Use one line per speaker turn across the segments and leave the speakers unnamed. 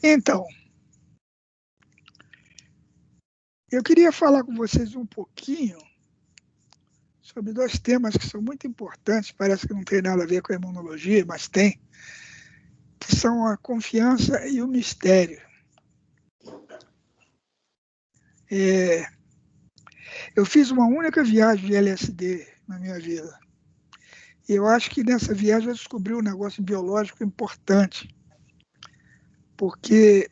Então, eu queria falar com vocês um pouquinho sobre dois temas que são muito importantes, parece que não tem nada a ver com a imunologia, mas tem, que são a confiança e o mistério. Eu fiz uma única viagem de LSD na minha vida. E eu acho que nessa viagem eu descobri um negócio biológico importante, porque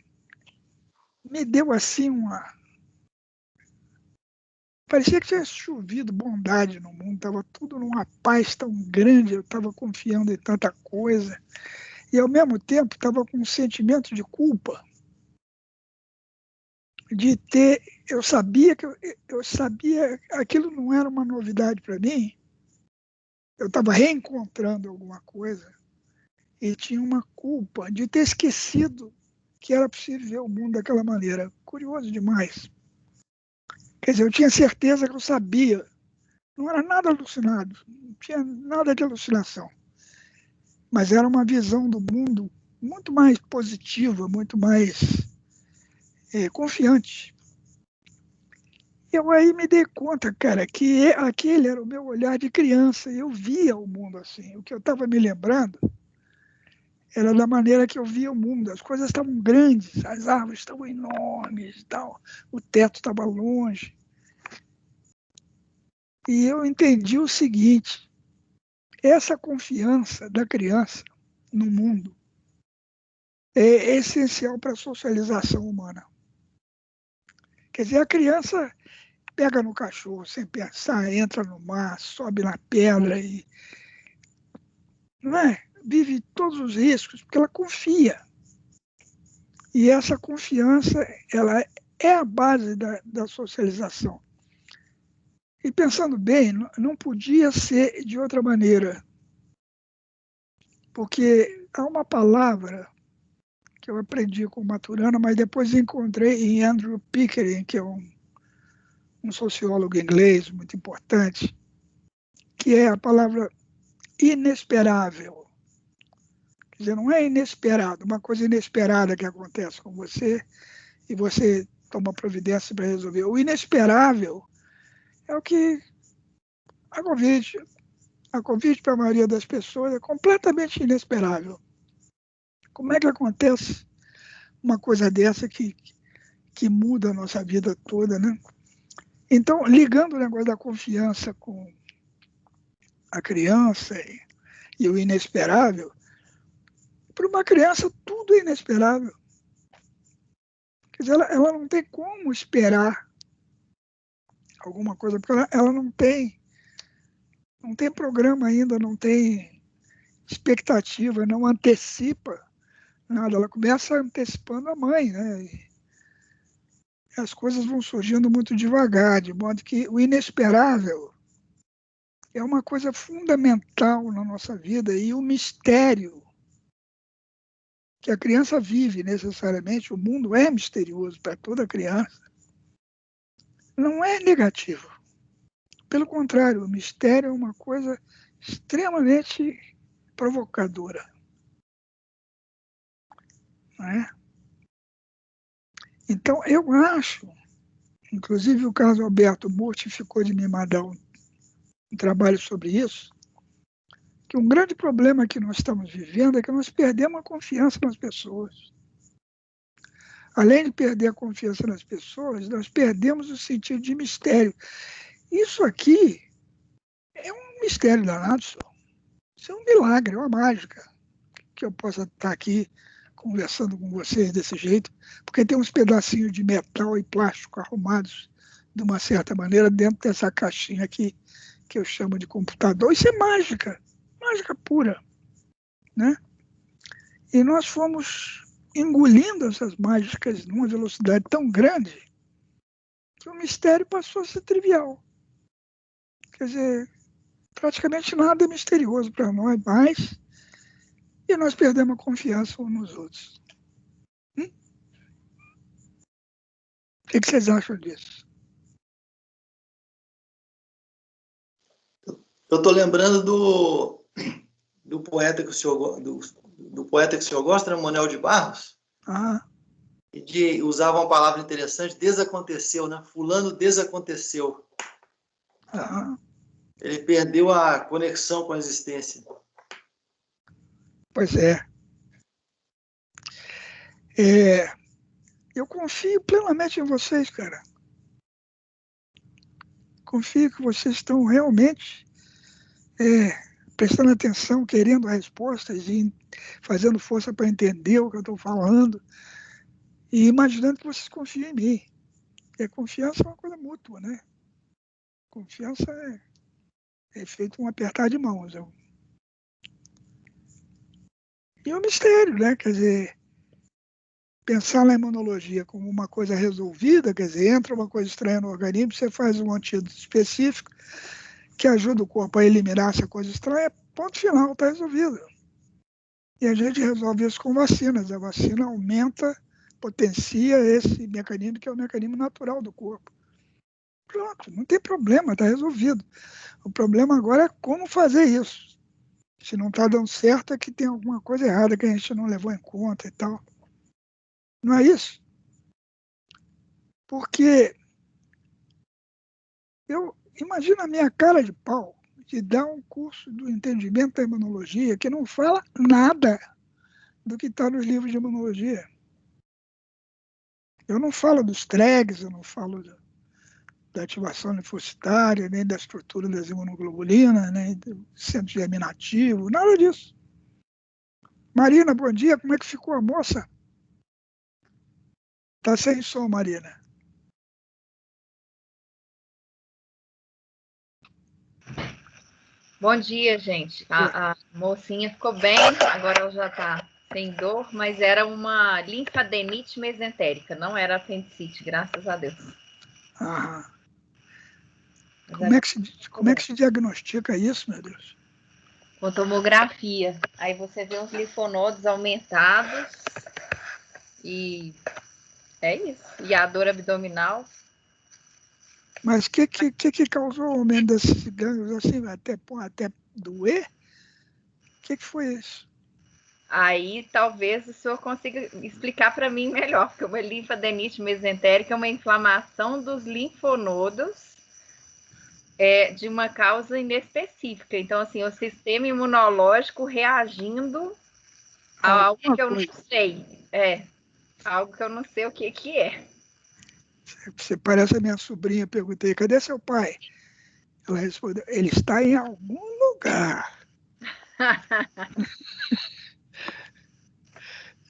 me deu assim uma... Parecia que tinha chovido bondade no mundo, estava tudo numa paz tão grande, eu estava confiando em tanta coisa. E, ao mesmo tempo, estava com um sentimento de culpa, de ter... Eu sabia que eu sabia, aquilo não era uma novidade para mim, eu estava reencontrando alguma coisa, e tinha uma culpa de ter esquecido que era possível ver o mundo daquela maneira. Curioso demais. Quer dizer, eu tinha certeza que eu sabia. Não era nada alucinado, não tinha nada de alucinação. Mas era uma visão do mundo muito mais positiva, muito mais confiante. Eu aí me dei conta, cara, que aquele era o meu olhar de criança. Eu via o mundo assim. O que eu estava me lembrando era da maneira que eu via o mundo. As coisas estavam grandes, as árvores estavam enormes, tal, o teto estava longe. E eu entendi o seguinte: essa confiança da criança no mundo é essencial para a socialização humana. Quer dizer, a criança pega no cachorro sem pensar, entra no mar, sobe na pedra e não é? Vive todos os riscos, porque ela confia. E essa confiança, ela é a base da socialização. E pensando bem, não podia ser de outra maneira, porque há uma palavra que eu aprendi com Maturana, mas depois encontrei em Andrew Pickering, que é um sociólogo inglês muito importante, que é a palavra inesperável. Quer dizer, não é inesperado, uma coisa inesperada que acontece com você e você toma providência para resolver. O inesperável é o que a Covid, a Covid para a maioria das pessoas é completamente inesperável. Como é que acontece uma coisa dessa que muda a nossa vida toda, né? Então, ligando o negócio da confiança com a criança e o inesperável, para uma criança tudo é inesperável. Quer dizer, ela não tem como esperar alguma coisa, porque ela não tem programa ainda, não tem expectativa, não antecipa nada. Ela começa antecipando a mãe, né? E as coisas vão surgindo muito devagar, de modo que o inesperável é uma coisa fundamental na nossa vida e o mistério que a criança vive necessariamente, o mundo é misterioso para toda criança, não é negativo. Pelo contrário, o mistério é uma coisa extremamente provocadora. Não é? Então, eu acho, inclusive o Carlos Alberto Murti ficou de me mandar um trabalho sobre isso, que um grande problema que nós estamos vivendo é que nós perdemos a confiança nas pessoas. Além de perder a confiança nas pessoas, nós perdemos o sentido de mistério. Isso aqui é um mistério danado, só. Isso é um milagre, é uma mágica que eu possa estar aqui conversando com vocês desse jeito, porque tem uns pedacinhos de metal e plástico arrumados de uma certa maneira dentro dessa caixinha aqui que eu chamo de computador. Isso é mágica, mágica pura, né? E nós fomos engolindo essas mágicas numa velocidade tão grande que o mistério passou a ser trivial. Quer dizer, praticamente nada é misterioso para nós mais, e nós perdemos a confiança uns nos outros. O que vocês acham disso?
Eu estou lembrando do poeta que o senhor gosta, né, Manuel de Barros.
Ah.
e usava uma palavra interessante, desaconteceu, né? Fulano desaconteceu.
Aham.
Ele perdeu a conexão com a existência.
Pois é. Eu confio plenamente em vocês, cara. Confio que vocês estão realmente prestando atenção, querendo respostas e fazendo força para entender o que eu estou falando e imaginando que vocês confiam em mim. E a confiança é uma coisa mútua, né? Confiança é feito um apertar de mãos. E o mistério, né? Quer dizer, pensar na imunologia como uma coisa resolvida, quer dizer, entra uma coisa estranha no organismo, você faz um antídoto específico que ajuda o corpo a eliminar essa coisa estranha, ponto final, está resolvido. E a gente resolve isso com vacinas. A vacina aumenta, potencia esse mecanismo que é o mecanismo natural do corpo. Pronto, não tem problema, está resolvido. O problema agora é como fazer isso. Se não está dando certo, é que tem alguma coisa errada que a gente não levou em conta e tal. Não é isso? Porque eu imagino a minha cara de pau de dar um curso do entendimento da imunologia que não fala nada do que está nos livros de imunologia. Eu não falo dos TREGs, eu não falo da ativação linfocitária, nem da estrutura das imunoglobulinas, nem do centro germinativo, nada disso. Marina, bom dia, como é que ficou a moça? Tá sem som, Marina.
Bom dia, gente. A mocinha ficou bem, agora ela já está sem dor, mas era uma linfadenite mesentérica, não era apendicite, graças a Deus.
Aham. Como é que se diagnostica isso, meu Deus?
Com tomografia. Aí você vê os linfonodos aumentados e é isso. E a dor abdominal.
Mas o que causou o aumento desses gânglios assim, até doer? O que foi isso?
Aí talvez o senhor consiga explicar para mim melhor, porque uma linfadenite mesentérica é uma inflamação dos linfonodos de uma causa inespecífica. Então, assim, o sistema imunológico reagindo a algo que eu não sei. Algo que eu não sei o que é.
Você parece a minha sobrinha, perguntei, cadê seu pai? Ela respondeu, ele está em algum lugar.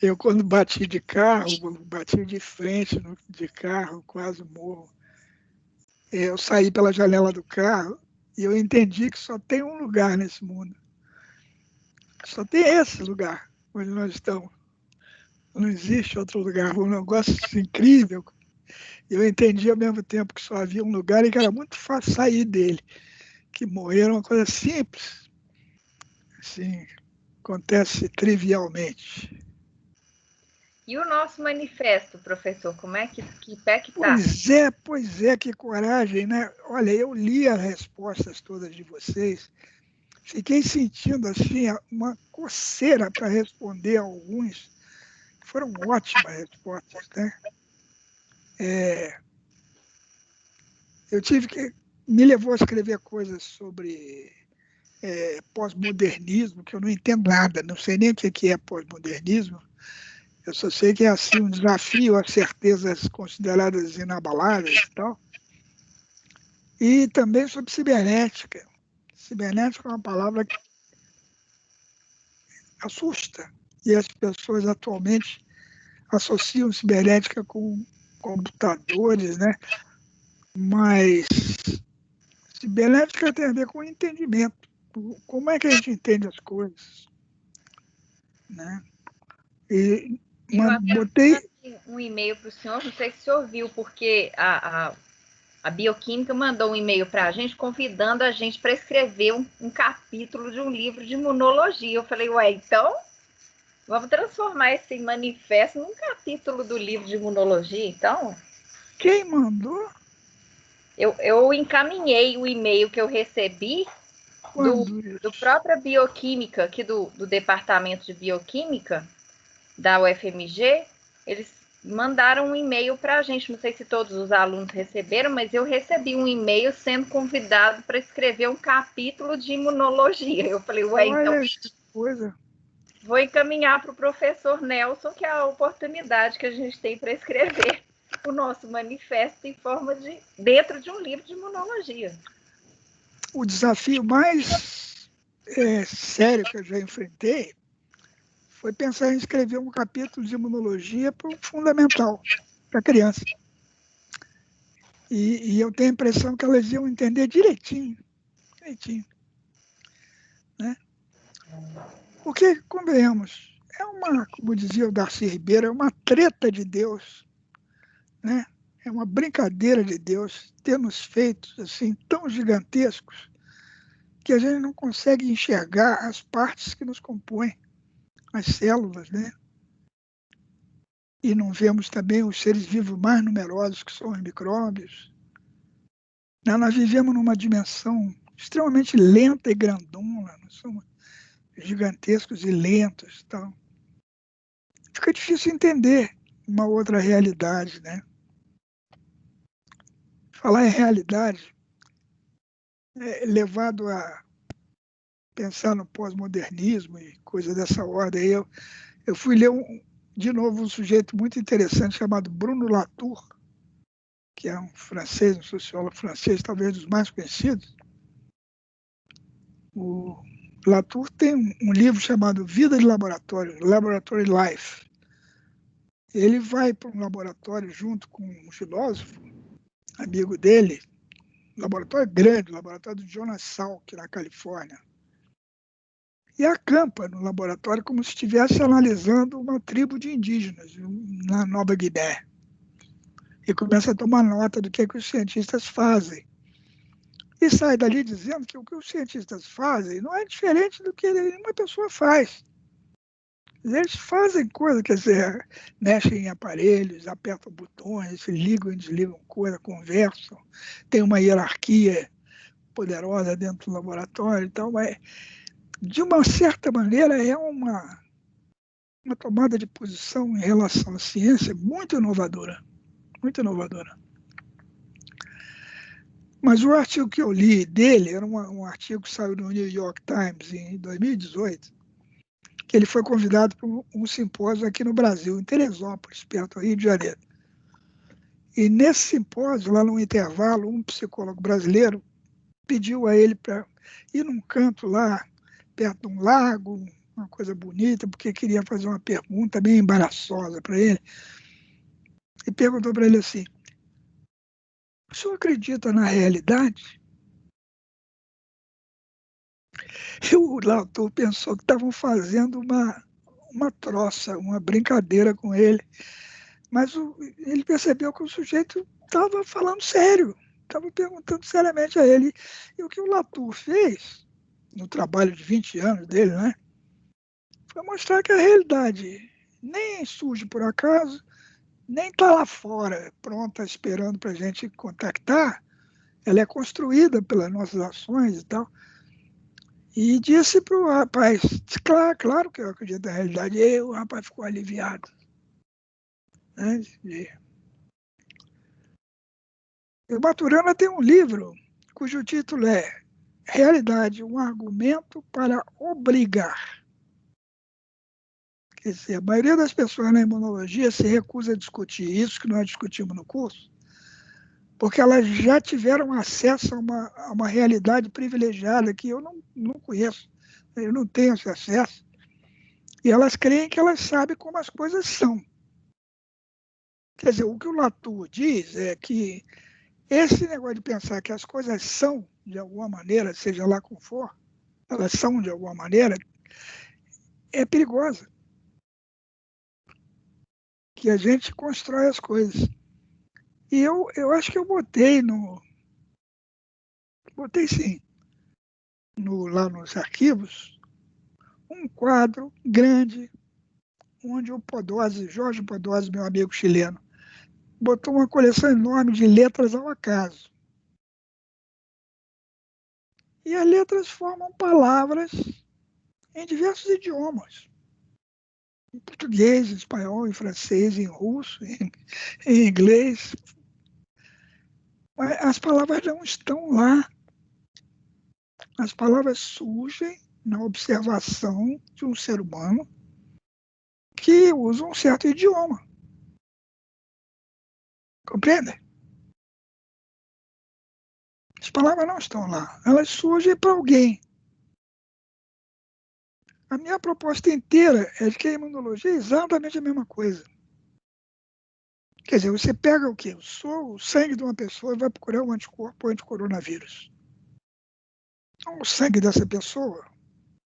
Eu, quando bati de carro, bati de frente de carro, quase morro. Eu saí pela janela do carro e eu entendi que só tem um lugar nesse mundo. Só tem esse lugar onde nós estamos. Não existe outro lugar. Um negócio incrível. Eu entendi ao mesmo tempo que só havia um lugar e que era muito fácil sair dele. Que morrer era uma coisa simples. Assim, acontece trivialmente.
E o nosso manifesto, professor, como é que pé que tá?
Pois é, que coragem, né? Olha, eu li as respostas todas de vocês, fiquei sentindo assim uma coceira para responder a alguns. Foram ótimas respostas, né? Eu tive que me levou a escrever coisas sobre pós-modernismo, que eu não entendo nada, não sei nem o que é pós-modernismo. Eu só sei que é assim um desafio às certezas consideradas inabaláveis e tal. E também sobre cibernética. Cibernética é uma palavra que assusta. E as pessoas atualmente associam cibernética com computadores, né? Mas cibernética tem a ver com entendimento. Como é que a gente entende as coisas, né? E botei
um e-mail para o senhor, não sei se o senhor viu, porque a Bioquímica mandou um e-mail para a gente convidando a gente para escrever um capítulo de um livro de imunologia. Eu falei, ué, então vamos transformar esse manifesto num capítulo do livro de imunologia, então?
Quem mandou?
Eu encaminhei o e-mail que eu recebi do própria Bioquímica, aqui do Departamento de Bioquímica da UFMG. Eles mandaram um e-mail para a gente. Não sei se todos os alunos receberam, mas eu recebi um e-mail sendo convidado para escrever um capítulo de imunologia. Eu falei, ué, então
Olha que coisa.
vou encaminhar para o professor Nelson, que é a oportunidade que a gente tem para escrever o nosso manifesto em forma de dentro de um livro de imunologia.
O desafio mais sério que eu já enfrentei foi pensar em escrever um capítulo de imunologia para o fundamental, para criança. E eu tenho a impressão que elas iam entender direitinho. Né? Porque, convenhamos, como dizia o Darcy Ribeiro, é uma treta de Deus, né? É uma brincadeira de Deus ter nos feito assim, tão gigantescos que a gente não consegue enxergar as partes que nos compõem, as células, né? E não vemos também os seres vivos mais numerosos, que são os micróbios. Nós vivemos numa dimensão extremamente lenta e grandona, nós somos gigantescos e lentos. Então, fica difícil entender uma outra realidade, né? Falar em realidade, levado a pensar no pós-modernismo e coisa dessa ordem, eu fui ler de novo um sujeito muito interessante chamado Bruno Latour, que é um francês, um sociólogo francês, talvez dos mais conhecidos. O Latour tem um livro chamado Vida de Laboratório, Laboratory Life. Ele vai para um laboratório junto com um filósofo, amigo dele, laboratório grande, o laboratório do Jonas Salk, na Califórnia. E acampa no laboratório como se estivesse analisando uma tribo de indígenas na Nova Guiné. E começa a tomar nota do que os cientistas fazem. E sai dali dizendo que o que os cientistas fazem não é diferente do que nenhuma pessoa faz. Eles fazem coisas, quer dizer, mexem em aparelhos, apertam botões, ligam e desligam coisas, conversam, tem uma hierarquia poderosa dentro do laboratório. Então, de uma certa maneira, é uma tomada de posição em relação à ciência muito inovadora, muito inovadora. Mas o artigo que eu li dele era um artigo que saiu no New York Times em 2018, que ele foi convidado para um simpósio aqui no Brasil, em Teresópolis, perto do Rio de Janeiro. E nesse simpósio, lá no intervalo, um psicólogo brasileiro pediu a ele para ir num canto lá, perto de um lago, uma coisa bonita, porque queria fazer uma pergunta bem embaraçosa para ele. E perguntou para ele assim: o senhor acredita na realidade? E o Latour pensou que estavam fazendo uma troça, uma brincadeira com ele. Mas ele percebeu que o sujeito estava falando sério, estava perguntando seriamente a ele. E o que o Latour fez, no trabalho de 20 anos dele, né, foi mostrar que a realidade nem surge por acaso, nem está lá fora, pronta, esperando para a gente contactar. Ela é construída pelas nossas ações e tal. E disse para o rapaz: claro que eu acredito na realidade. E o rapaz ficou aliviado. Né? E o Maturana tem um livro cujo título é Realidade, um argumento para obrigar. Quer dizer, a maioria das pessoas na imunologia se recusa a discutir isso que nós discutimos no curso, porque elas já tiveram acesso a uma realidade privilegiada que eu não conheço, eu não tenho esse acesso, e elas creem que elas sabem como as coisas são. Quer dizer, o que o Latour diz é que esse negócio de pensar que as coisas são, de alguma maneira, seja lá como for, elas são de alguma maneira, é perigosa. Que a gente constrói as coisas. E eu acho que eu botei sim, lá nos arquivos, um quadro grande, onde o Podose, Jorge Podose, meu amigo chileno, botou uma coleção enorme de letras ao acaso. E as letras formam palavras em diversos idiomas. em português, em espanhol, em francês, em russo, em inglês. Mas as palavras não estão lá. As palavras surgem na observação de um ser humano que usa um certo idioma. Compreende? As palavras não estão lá. Elas surgem para alguém. A minha proposta inteira é de que a imunologia é exatamente a mesma coisa. Quer dizer, você pega o quê? O sangue de uma pessoa e vai procurar um anticorpo anticoronavírus. Então, o sangue dessa pessoa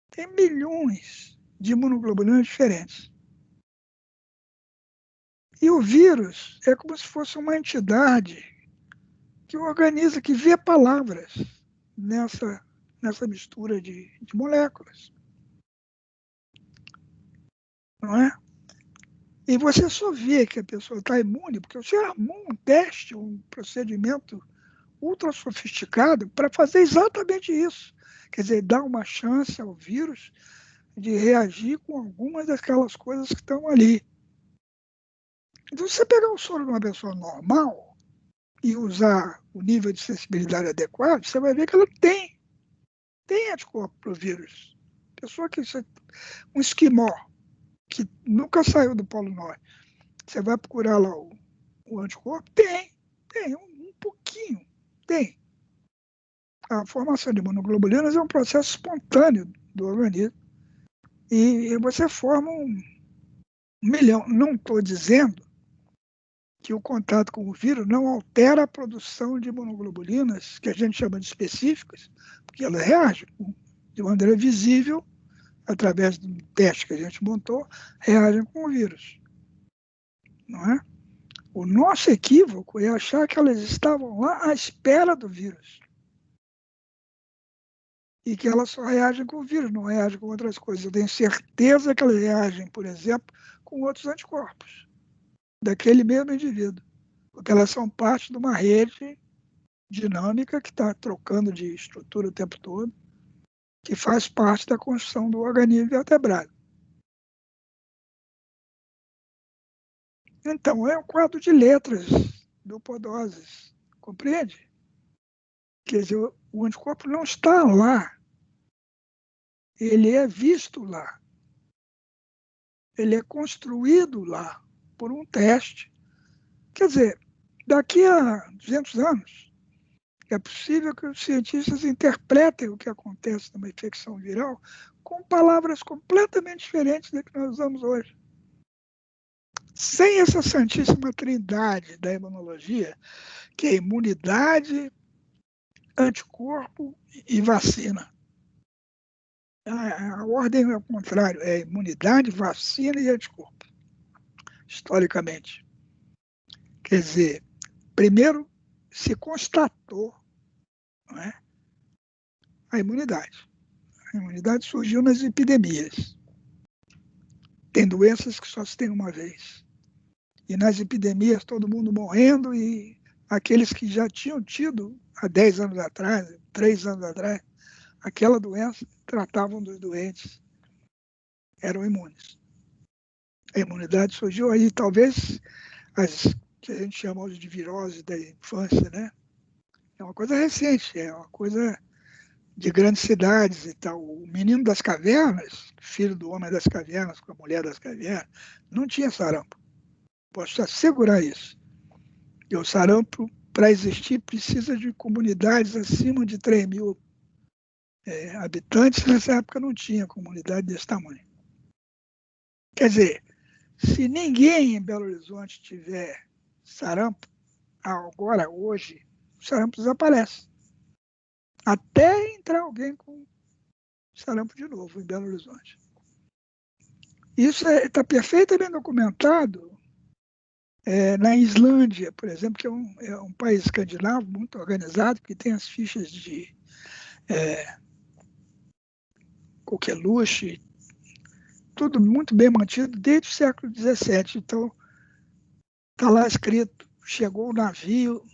tem milhões de imunoglobulinas diferentes. E o vírus é como se fosse uma entidade que organiza, que vê palavras nessa mistura de moléculas. Não é? E você só vê que a pessoa está imune porque você armou um teste, um procedimento ultra sofisticado para fazer exatamente isso. Quer dizer, dar uma chance ao vírus de reagir com algumas daquelas coisas que estão ali. Então, se você pegar o soro de uma pessoa normal e usar o nível de sensibilidade adequado, você vai ver que ela tem anticorpo para o vírus. Pessoa que um esquimó que nunca saiu do Polo Norte, você vai procurar lá o anticorpo? Tem um pouquinho, tem. A formação de imunoglobulinas é um processo espontâneo do organismo e você forma 1 milhão. Não estou dizendo que o contato com o vírus não altera a produção de imunoglobulinas, que a gente chama de específicas, porque elas reagem de maneira visível, através do teste que a gente montou, reagem com o vírus. Não é? O nosso equívoco é achar que elas estavam lá à espera do vírus. E que elas só reagem com o vírus, não reagem com outras coisas. Eu tenho certeza que elas reagem, por exemplo, com outros anticorpos daquele mesmo indivíduo, porque elas são parte de uma rede dinâmica que está trocando de estrutura o tempo todo, que faz parte da construção do organismo vertebrado. Então, é um quadro de letras do Podoses, compreende? Quer dizer, o anticorpo não está lá, ele é visto lá, ele é construído lá por um teste. Quer dizer, daqui a 200 anos, é possível que os cientistas interpretem o que acontece numa infecção viral com palavras completamente diferentes das que nós usamos hoje. Sem essa santíssima trindade da imunologia, que é imunidade, anticorpo e vacina. A ordem é o contrário, é imunidade, vacina e anticorpo, historicamente. Quer dizer, primeiro se constatou, não é, a imunidade. A imunidade surgiu nas epidemias. Tem doenças que só se tem uma vez. E nas epidemias, todo mundo morrendo, e aqueles que já tinham tido há 10 anos atrás, 3 anos atrás, aquela doença, tratavam dos doentes, eram imunes. A imunidade surgiu aí, talvez, as que a gente chama hoje de virose da infância, né? É uma coisa recente, é uma coisa de grandes cidades e tal. O menino das cavernas, filho do homem das cavernas com a mulher das cavernas, não tinha sarampo. Posso te assegurar isso. E o sarampo, para existir, precisa de comunidades acima de 3 mil habitantes. Nessa época não tinha comunidade desse tamanho. Quer dizer, se ninguém em Belo Horizonte tiver sarampo, agora, hoje, o sarampo desaparece. Até entrar alguém com sarampo de novo em Belo Horizonte. Isso está perfeitamente documentado na Islândia, por exemplo, que é um país escandinavo muito organizado, que tem as fichas de coqueluche, tudo muito bem mantido desde o século XVII. Então, está lá escrito, chegou o navio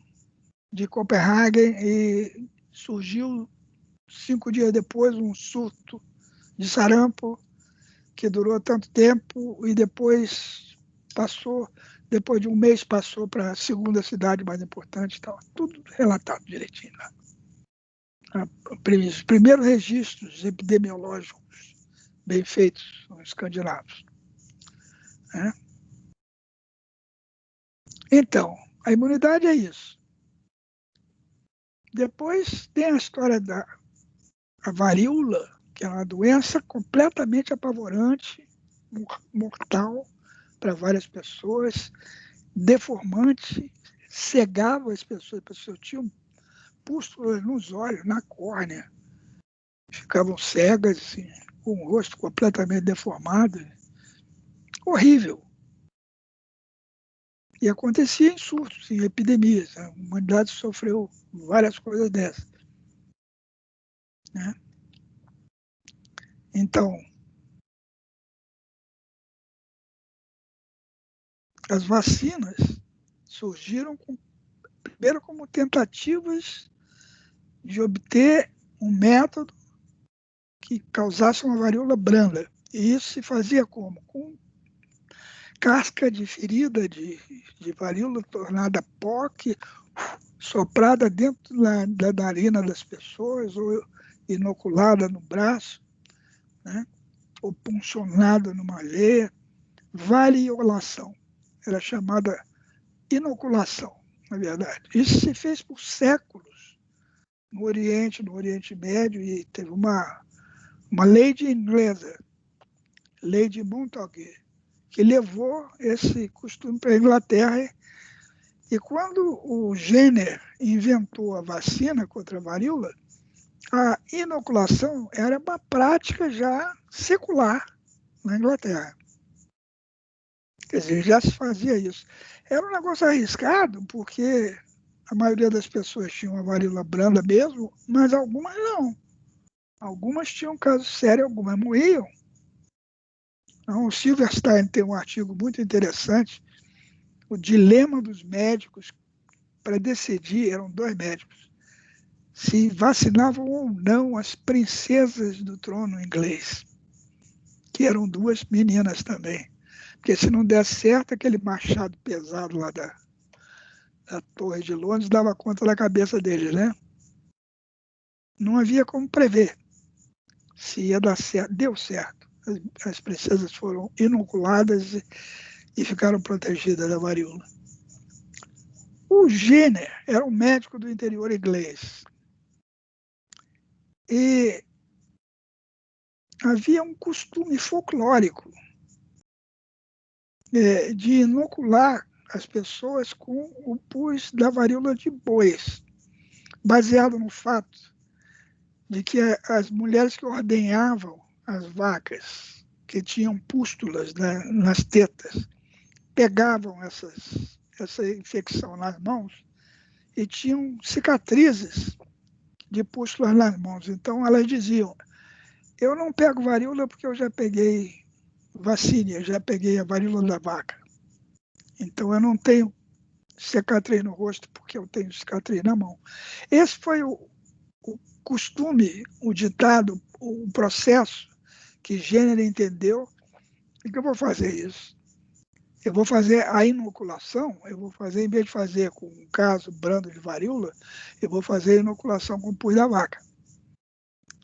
de Copenhague e surgiu 5 dias depois um surto de sarampo que durou tanto tempo e depois de um mês passou para a segunda cidade mais importante, estava tudo relatado direitinho lá. Os primeiros registros epidemiológicos bem feitos são escandinavos. Né? Então, a imunidade é isso. Depois tem a história da varíola, que é uma doença completamente apavorante, mortal para várias pessoas, deformante, cegava as pessoas tinham pústulas nos olhos, na córnea, ficavam cegas, assim, com o rosto completamente deformado, horrível. E acontecia em surtos, em epidemias. A humanidade sofreu várias coisas dessas. Né? Então, as vacinas surgiram primeiro como tentativas de obter um método que causasse uma varíola branda. E isso se fazia como? Com casca de ferida de varíola tornada pó, soprada dentro da narina das pessoas, ou inoculada no braço, né? Ou puncionada numa veia. Variolação. Era chamada inoculação, na verdade. Isso se fez por séculos no Oriente Médio, e teve uma lei inglesa, lei de Montagu, que levou esse costume para a Inglaterra. E quando o Jenner inventou a vacina contra a varíola, a inoculação era uma prática já secular na Inglaterra. Quer dizer, já se fazia isso. Era um negócio arriscado, porque a maioria das pessoas tinha uma varíola branda mesmo, mas algumas não. Algumas tinham caso sério, algumas morriam. Então, o Silverstein tem um artigo muito interessante, o dilema dos médicos para decidir, eram 2 médicos, se vacinavam ou não as princesas do trono inglês, que eram 2 meninas também. Porque se não desse certo, aquele machado pesado lá da Torre de Londres dava conta da cabeça deles, né? Não havia como prever se ia dar certo. Deu certo. As princesas foram inoculadas e ficaram protegidas da varíola. O Jenner era um médico do interior inglês. E havia um costume folclórico de inocular as pessoas com o pus da varíola de bois, baseado no fato de que as mulheres que ordenhavam as vacas, que tinham pústulas, né, nas tetas, pegavam essa infecção nas mãos e tinham cicatrizes de pústulas nas mãos. Então, elas diziam, eu não pego varíola porque eu já peguei vacina, já peguei a varíola da vaca. Então, eu não tenho cicatriz no rosto porque eu tenho cicatriz na mão. Esse foi o costume, o ditado, o processo que Jenner entendeu. E que eu vou fazer isso? Eu vou fazer a inoculação, eu vou fazer, em vez de fazer com um caso brando de varíola, eu vou fazer a inoculação com o pus da vaca.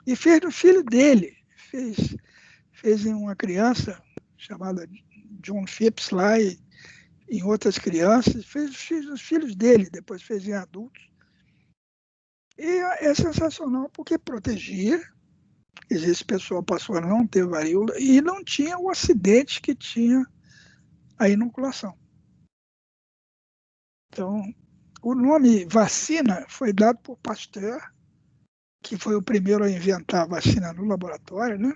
E fez no filho dele, fez em uma criança chamada John Phipps lá, e em outras crianças, fez nos filhos dele, depois fez em adultos. E é sensacional porque protegia, esse pessoal passou a não ter varíola e não tinha o acidente que tinha a inoculação. Então, o nome vacina foi dado por Pasteur, que foi o primeiro a inventar a vacina no laboratório, né?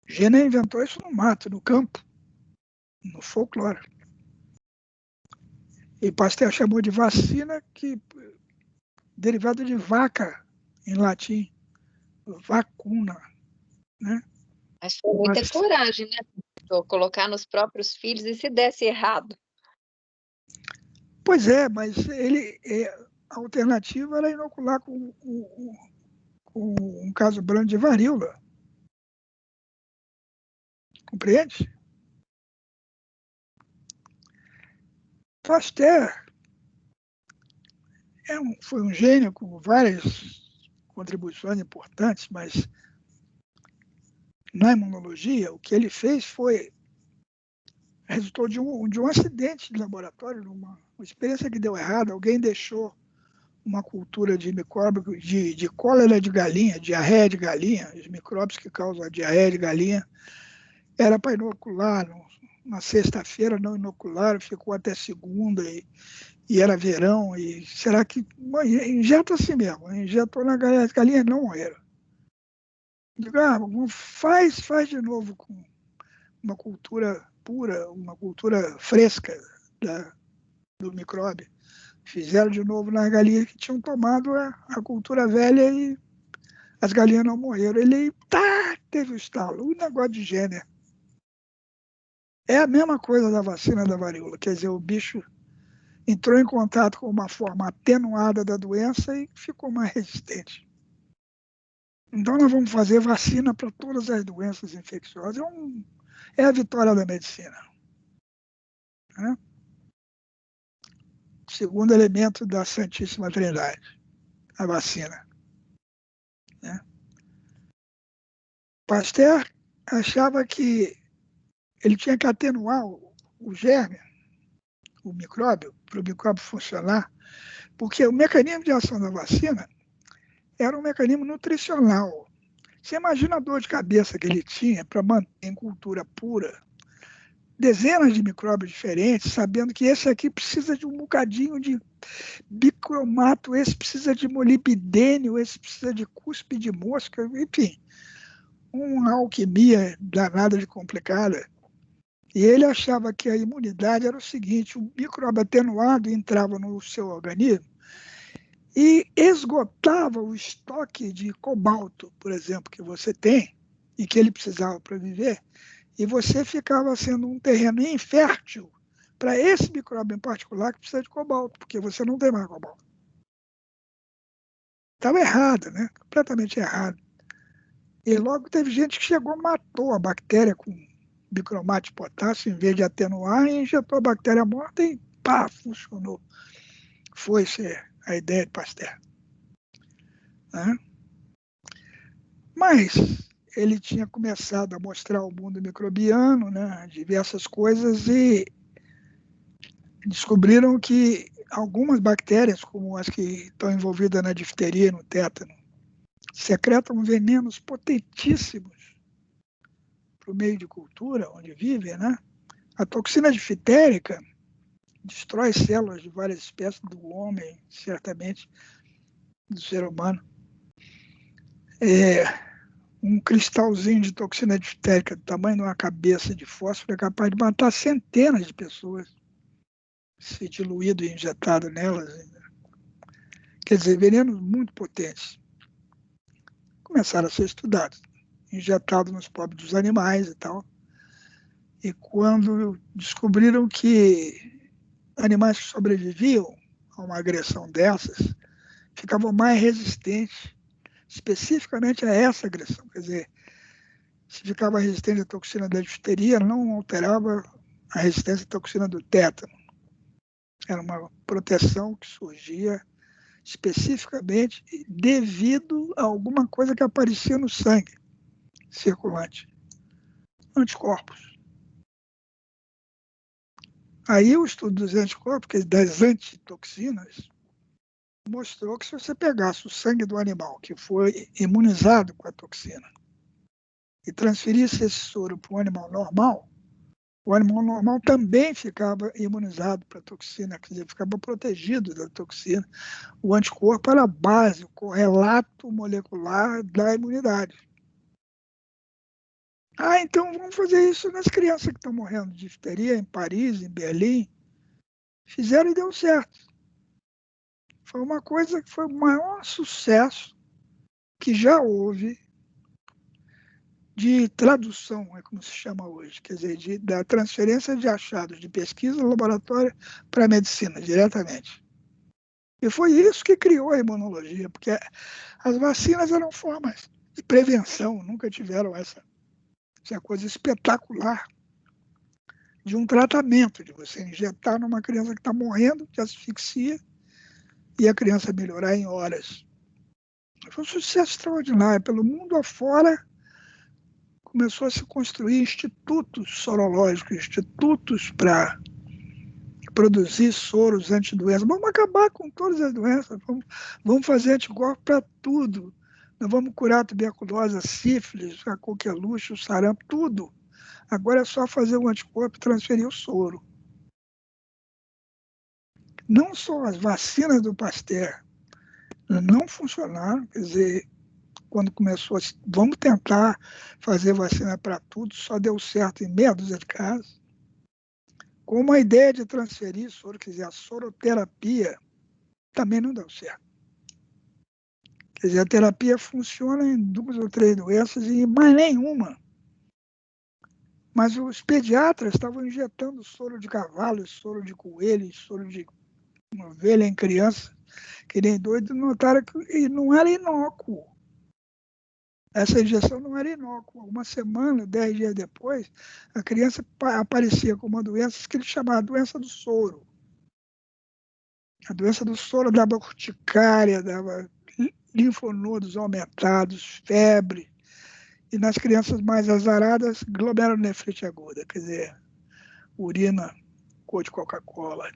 Jenner inventou isso no mato, no campo, no folclore. E Pasteur chamou de vacina, derivado de vaca, em latim, vacuna, né?
Mas foi muita coragem, né? Colocar nos próprios filhos, e se desse errado?
Pois é, mas a alternativa era inocular com um caso brando de varíola. Compreende? Pasteur foi um gênio com várias contribuições importantes, mas na imunologia, o que ele fez resultou de um acidente de laboratório, uma experiência que deu errado. Alguém deixou uma cultura de micróbios de cólera de galinha, diarreia de galinha, os micróbios que causam a diarreia de galinha, era para inocular na sexta-feira, não inocularam, ficou até segunda, e era verão, e será que injeta assim mesmo, injetou na galinha, não morreram. Digo, faz de novo com uma cultura pura, uma cultura fresca do micróbio. Fizeram de novo nas galinhas que tinham tomado a cultura velha e as galinhas não morreram. Ele teve o estalo, o negócio de gênero. É a mesma coisa da vacina da varíola, quer dizer, o bicho entrou em contato com uma forma atenuada da doença e ficou mais resistente. Então nós vamos fazer vacina para todas as doenças infecciosas. É a vitória da medicina. Né? Segundo elemento da Santíssima Trindade, a vacina. Né? Pasteur achava que ele tinha que atenuar o germe, o micróbio, para o micróbio funcionar, porque o mecanismo de ação da vacina era um mecanismo nutricional. Você imagina a dor de cabeça que ele tinha para manter em cultura pura dezenas de micróbios diferentes, sabendo que esse aqui precisa de um bocadinho de bicromato, esse precisa de molibdênio, esse precisa de cuspe de mosca, enfim, uma alquimia danada de complicada. E ele achava que a imunidade era o seguinte: o micróbio atenuado entrava no seu organismo e esgotava o estoque de cobalto, por exemplo, que você tem e que ele precisava para viver, e você ficava sendo um terreno infértil para esse micróbio em particular que precisa de cobalto, porque você não tem mais cobalto. Estava errado, né? Completamente errado. E logo teve gente que chegou e matou a bactéria com bicromato de potássio, em vez de atenuar, e injetou a bactéria morta e pá, funcionou. Foi-se a ideia de Pasteur. Né? Mas ele tinha começado a mostrar ao mundo microbiano, né, diversas coisas, e descobriram que algumas bactérias, como as que estão envolvidas na difteria e no tétano, secretam venenos potentíssimos para o meio de cultura onde vivem, né? A toxina diftérica destrói células de várias espécies do homem, certamente do ser humano. Um cristalzinho de toxina diftérica do tamanho de uma cabeça de fósforo é capaz de matar centenas de pessoas, se diluído e injetado nelas. Quer dizer, venenos muito potentes. Começaram a ser estudados, injetados nos pobres dos animais e tal. E quando descobriram que animais que sobreviviam a uma agressão dessas ficavam mais resistentes, especificamente a essa agressão. Quer dizer, se ficava resistente à toxina da difteria, não alterava a resistência à toxina do tétano. Era uma proteção que surgia especificamente devido a alguma coisa que aparecia no sangue circulante. Anticorpos. Aí o estudo dos anticorpos, das antitoxinas, mostrou que se você pegasse o sangue do animal que foi imunizado com a toxina e transferisse esse soro para um animal normal, o animal normal também ficava imunizado para a toxina, quer dizer, ficava protegido da toxina. O anticorpo era a base, o correlato molecular da imunidade. Então vamos fazer isso nas crianças que estão morrendo de difteria em Paris, em Berlim. Fizeram e deu certo. Foi uma coisa que foi o maior sucesso que já houve de tradução, é como se chama hoje, quer dizer, da transferência de achados de pesquisa no laboratório para a medicina, diretamente. E foi isso que criou a imunologia, porque as vacinas eram formas de prevenção, nunca tiveram essa Isso é coisa espetacular de um tratamento, de você injetar numa criança que está morrendo de asfixia e a criança melhorar em horas. Foi um sucesso extraordinário. Pelo mundo afora, começou a se construir institutos sorológicos, institutos para produzir soros antidoenças. Vamos acabar com todas as doenças, vamos fazer anticorpos para tudo. Nós vamos curar a tuberculose, a sífilis, a coqueluche, o sarampo, tudo. Agora é só fazer o anticorpo e transferir o soro. Não só as vacinas do Pasteur não funcionaram, quer dizer, quando começou, vamos tentar fazer vacina para tudo, só deu certo em meia dúzia de casos. Como a ideia de transferir soro, quer dizer, a soroterapia, também não deu certo. Quer dizer, a terapia funciona em 2 ou 3 doenças e mais nenhuma. Mas os pediatras estavam injetando soro de cavalo, soro de coelho, soro de ovelha em criança, que nem doido, notaram que não era inócuo. Essa injeção não era inócua. Uma semana, 10 dias depois, a criança aparecia com uma doença que ele chamava doença do soro. A doença do soro dava urticária, dava linfonodos aumentados, febre, e nas crianças mais azaradas, glomerulonefrite aguda, quer dizer, urina, cor de Coca-Cola.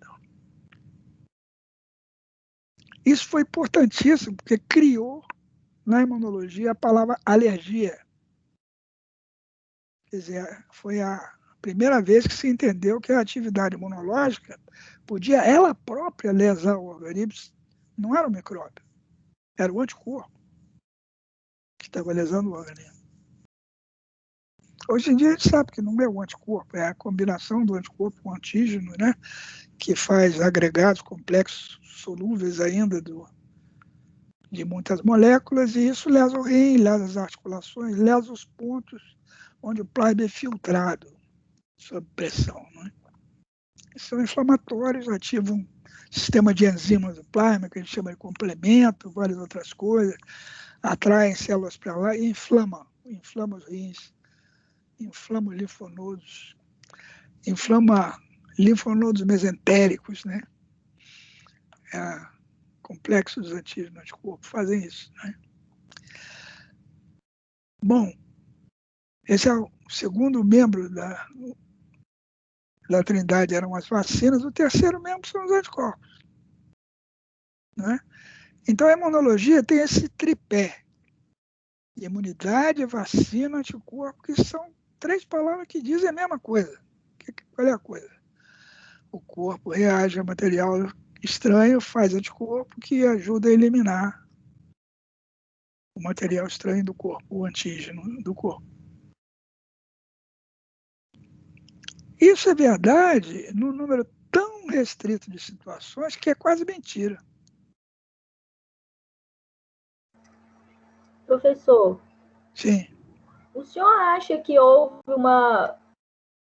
Isso foi importantíssimo, porque criou na imunologia a palavra alergia. Quer dizer, foi a primeira vez que se entendeu que a atividade imunológica podia ela própria lesar o organismo. Não era o micróbio, era o anticorpo que estava lesando o organismo. Hoje em dia a gente sabe que não é o anticorpo, é a combinação do anticorpo com o antígeno, né, que faz agregados complexos solúveis ainda de muitas moléculas, e isso lesa o rim, lesa as articulações, lesa os pontos onde o plasma é filtrado sob pressão. Né? São inflamatórios, ativam um sistema de enzimas do plasma, que a gente chama de complemento, várias outras coisas, atraem células para lá e inflama os rins, inflama os linfonodos, inflama linfonodos mesentéricos, né? Complexos antígenos anticorpo fazem isso. Né? Bom, esse é o segundo membro da Trindade, eram as vacinas. O terceiro membro são os anticorpos. Né? Então, a imunologia tem esse tripé. Imunidade, vacina, anticorpo, que são 3 palavras que dizem a mesma coisa. Qual é a coisa? O corpo reage a material estranho, faz anticorpo que ajuda a eliminar o material estranho do corpo, o antígeno do corpo. Isso é verdade num número tão restrito de situações que é quase mentira.
Professor,
Sim.
o senhor acha que houve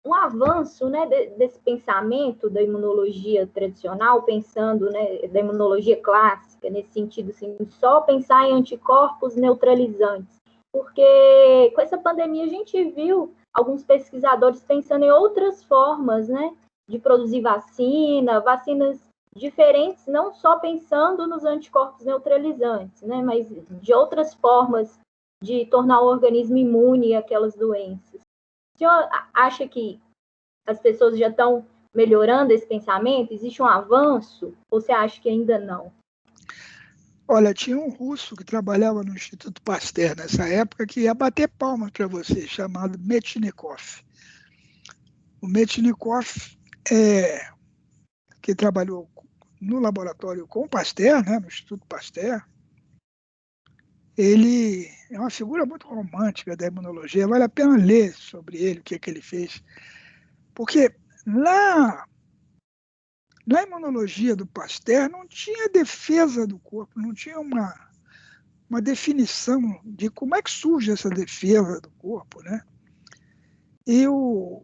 um avanço, né, desse pensamento da imunologia tradicional, pensando, né, da imunologia clássica, nesse sentido, assim, só pensar em anticorpos neutralizantes? Porque com essa pandemia a gente viu alguns pesquisadores pensando em outras formas, né, de produzir vacinas diferentes, não só pensando nos anticorpos neutralizantes, né, mas de outras formas de tornar o organismo imune àquelas doenças. O senhor acha que as pessoas já estão melhorando esse pensamento? Existe um avanço? Ou você acha que ainda não?
Olha, tinha um russo que trabalhava no Instituto Pasteur nessa época que ia bater palmas para você, chamado Metchnikov. O Metchnikov, que trabalhou no laboratório com o Pasteur, né, no Instituto Pasteur, ele é uma figura muito romântica da imunologia. Vale a pena ler sobre ele, o que ele fez. Porque na imunologia do Pasteur não tinha defesa do corpo, não tinha uma definição de como é que surge essa defesa do corpo. Né? E o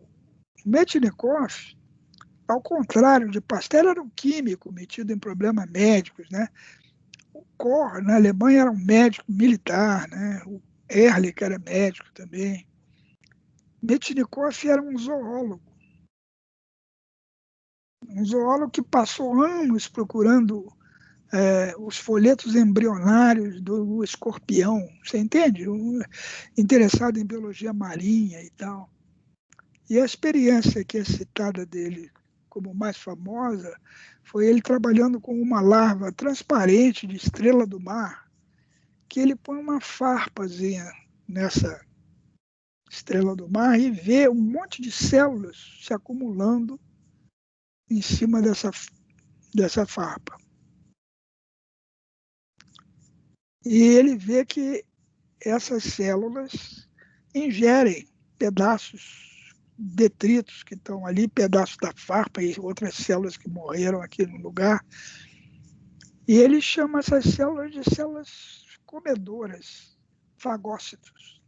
Metchnikov, ao contrário de Pasteur, era um químico metido em problemas médicos. Né? O Koch, na Alemanha, era um médico militar, né? O Ehrlich era médico também. Metchnikoff era um zoólogo que passou anos procurando os folhetos embrionários do escorpião, você entende? Interessado em biologia marinha e tal. E a experiência que é citada dele como mais famosa foi ele trabalhando com uma larva transparente de estrela do mar, que ele põe uma farpazinha nessa estrela do mar e vê um monte de células se acumulando em cima dessa farpa. E ele vê que essas células ingerem pedaços, detritos que estão ali, pedaços da farpa e outras células que morreram aqui no lugar. E ele chama essas células de células comedoras, fagócitos,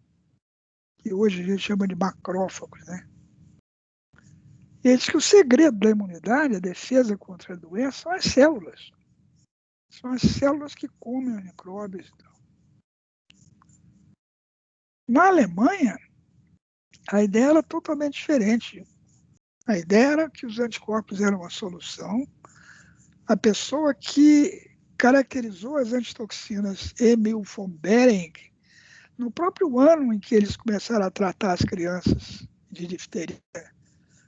que hoje a gente chama de macrófagos, né? E ele diz que o segredo da imunidade, a defesa contra a doença, são as células. São as células que comem os micróbios. Na Alemanha, a ideia era totalmente diferente. A ideia era que os anticorpos eram uma solução. A pessoa que caracterizou as antitoxinas, Emil von Behring, no próprio ano em que eles começaram a tratar as crianças de difteria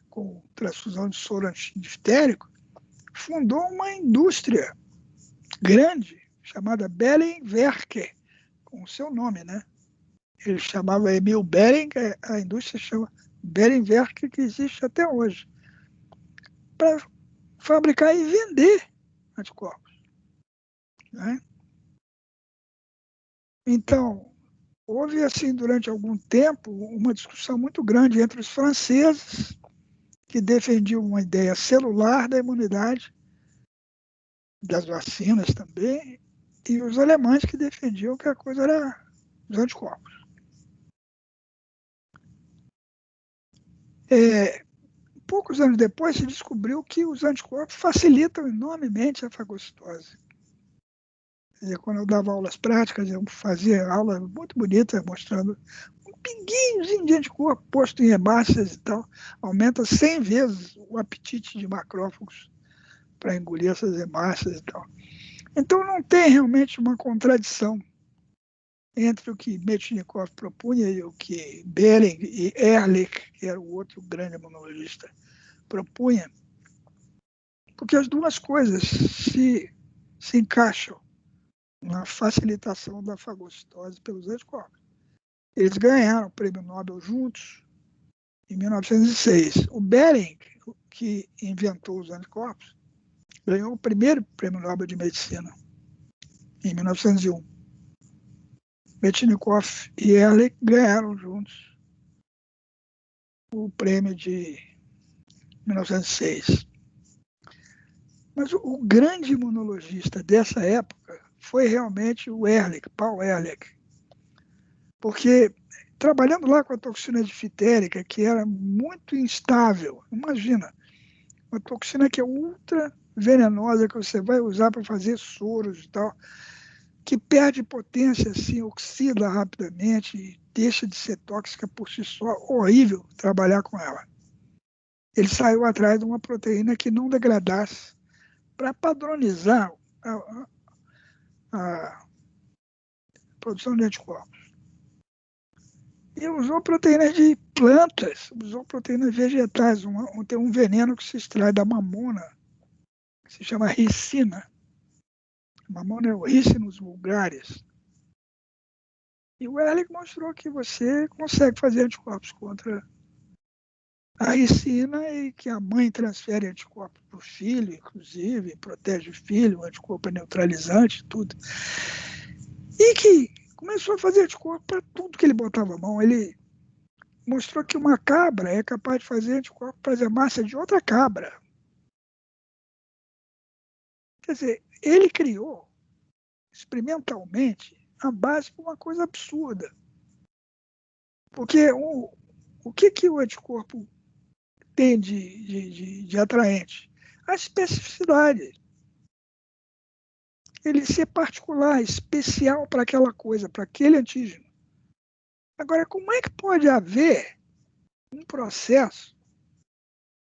com transfusão de soro antidiftérico, fundou uma indústria grande chamada Behring-Werke, com o seu nome, né? Ele chamava Emil Behring, a indústria chama Behring-Werke, que existe até hoje, para fabricar e vender anticorpos, né? Então, houve, assim, durante algum tempo, uma discussão muito grande entre os franceses, que defendiam uma ideia celular da imunidade, das vacinas também, e os alemães que defendiam que a coisa era os anticorpos. Poucos anos depois se descobriu que os anticorpos facilitam enormemente a fagocitose. Quando eu dava aulas práticas, eu fazia aula muito bonita, mostrando um pinguinhozinho de anticorpo posto em hemácias e tal, aumenta 100 vezes o apetite de macrófagos para engolir essas hemácias e tal. Então não tem realmente uma contradição entre o que Metchnikoff propunha e o que Behring e Ehrlich, que era o outro grande imunologista, propunha, porque as duas coisas se encaixam na facilitação da fagocitose pelos anticorpos. Eles ganharam o prêmio Nobel juntos em 1906. O Behring, que inventou os anticorpos, ganhou o primeiro prêmio Nobel de Medicina em 1901. Metchnikoff e Ehrlich ganharam juntos o prêmio de 1906. Mas o grande imunologista dessa época foi realmente o Ehrlich, Paul Ehrlich, porque trabalhando lá com a toxina difterica, que era muito instável, imagina, uma toxina que é ultra venenosa, que você vai usar para fazer soros e tal, que perde potência, assim, oxida rapidamente e deixa de ser tóxica por si só, horrível trabalhar com ela. Ele saiu atrás de uma proteína que não degradasse para padronizar a produção de anticorpos. E usou proteínas de plantas, usou proteínas vegetais. Tem um veneno que se extrai da mamona, que se chama ricina. A mamona é o Ricinus vulgaris. E o Ehrlich mostrou que você consegue fazer anticorpos contra a ricina e que a mãe transfere anticorpos para o filho, inclusive, protege o filho, o anticorpo é neutralizante, tudo. E que começou a fazer anticorpo para tudo que ele botava a mão. Ele mostrou que uma cabra é capaz de fazer anticorpo para as hemácias de outra cabra. Quer dizer, ele criou, experimentalmente, a base para uma coisa absurda. Porque o que o anticorpo tem de atraente? A especificidade. Ele ser particular, especial para aquela coisa, para aquele antígeno. Agora, como é que pode haver um processo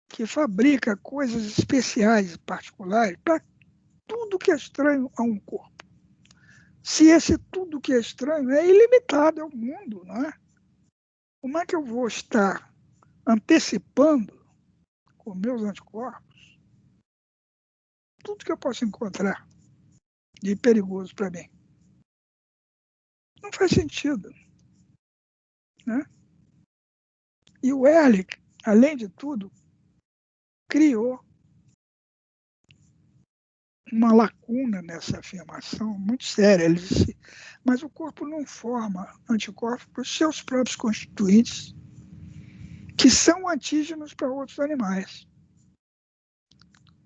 que fabrica coisas especiais, particulares, para tudo que é estranho a um corpo. Se esse tudo que é estranho é ilimitado, é o mundo, não é? Como é que eu vou estar antecipando com meus anticorpos tudo que eu posso encontrar de perigoso para mim? Não faz sentido, né? E o Ehrlich, além de tudo, criou uma lacuna nessa afirmação muito séria. Ele disse, mas o corpo não forma anticorpos para os seus próprios constituintes, que são antígenos para outros animais.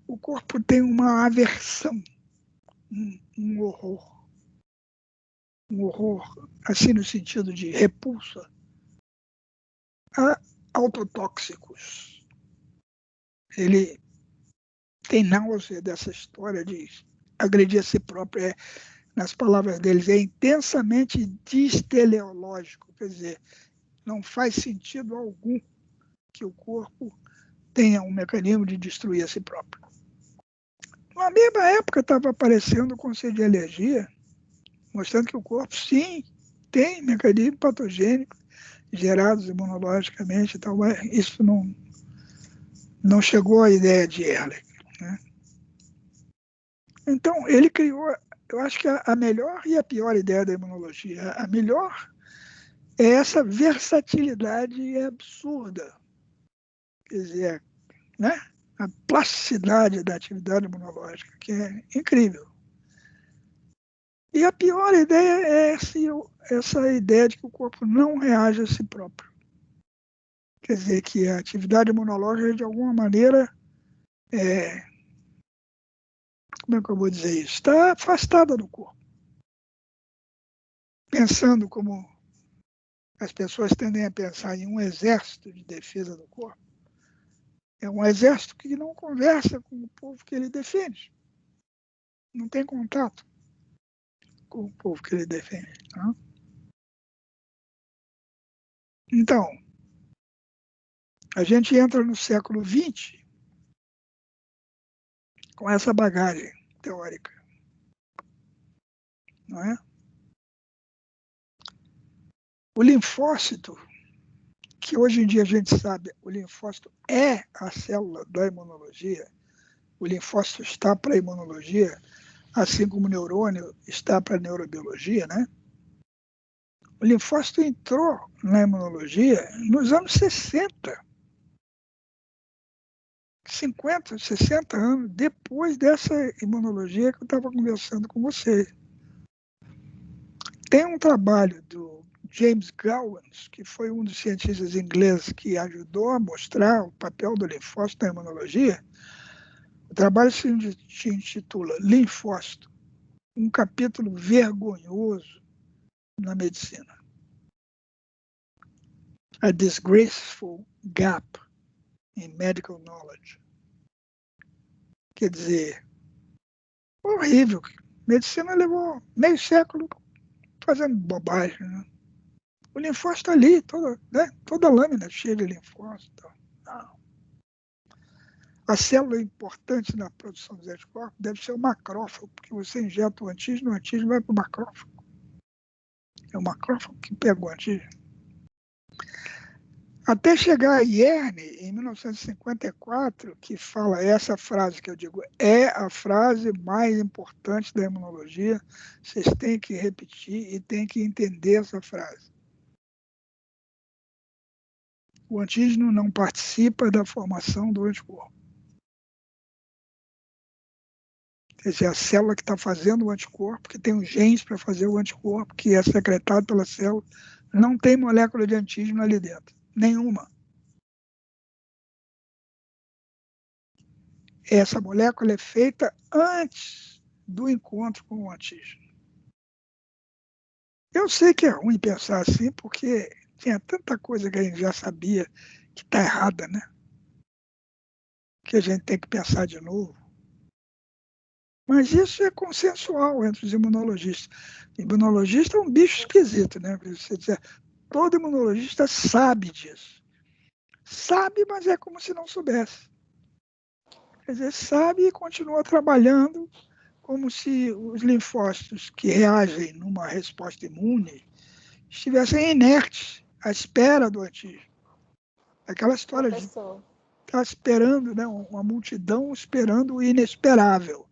O corpo tem uma aversão, um horror, assim no sentido de repulsa, a autotóxicos. Ele tem náusea dessa história de agredir a si próprio. Nas palavras deles, é intensamente disteleológico, quer dizer, não faz sentido algum que o corpo tenha um mecanismo de destruir a si próprio. Na mesma época estava aparecendo o conceito de alergia, mostrando que o corpo, sim, tem mecanismos patogênicos gerados imunologicamente e tal, mas isso não chegou à ideia de Ehrlich, né? Então, ele criou, eu acho que a melhor e a pior ideia da imunologia. A melhor é essa versatilidade absurda, quer dizer, né? A plasticidade da atividade imunológica, que é incrível. E a pior ideia é essa ideia de que o corpo não reage a si próprio. Quer dizer, que a atividade imunológica, de alguma maneira, como é que eu vou dizer isso? Está afastada do corpo. Pensando como as pessoas tendem a pensar em um exército de defesa do corpo, é um exército que não conversa com o povo que ele defende. Não tem contato com o povo que ele defende. Tá? Então, a gente entra no século XX com essa bagagem teórica. Não é? O linfócito, que hoje em dia a gente sabe, o linfócito é a célula da imunologia, o linfócito está para a imunologia, assim como o neurônio está para a neurobiologia, né? O linfócito entrou na imunologia nos anos 60, 50, 60 anos depois dessa imunologia que eu estava conversando com você. Tem um trabalho do James Gowans, que foi um dos cientistas ingleses que ajudou a mostrar o papel do linfócito na imunologia. O trabalho se intitula Linfócito, um capítulo vergonhoso na medicina. A Disgraceful Gap in Medical Knowledge. Quer dizer, horrível. A medicina levou meio século fazendo bobagem. Né? O linfócito ali, toda a lâmina cheia de linfócito. Não. A célula importante na produção dos anticorpos deve ser o macrófago, porque você injeta o antígeno vai para o macrófago. É o macrófago que pega o antígeno. Até chegar a Yerne, em 1954, que fala essa frase que eu digo, é a frase mais importante da imunologia, vocês têm que repetir e têm que entender essa frase. O antígeno não participa da formação do anticorpo. Quer dizer, a célula que está fazendo o anticorpo, que tem os genes para fazer o anticorpo, que é secretado pela célula, não tem molécula de antígeno ali dentro. Nenhuma. Essa molécula é feita antes do encontro com o antígeno. Eu sei que é ruim pensar assim, porque tinha tanta coisa que a gente já sabia que está errada, né? Que a gente tem que pensar de novo. Mas isso é consensual entre os imunologistas. Imunologista é um bicho esquisito, né? Você dizer, todo imunologista sabe disso. Sabe, mas é como se não soubesse. Quer dizer, sabe e continua trabalhando como se os linfócitos que reagem numa resposta imune estivessem inertes, à espera do antígeno. Aquela história de estar esperando, né, uma multidão esperando o inesperável.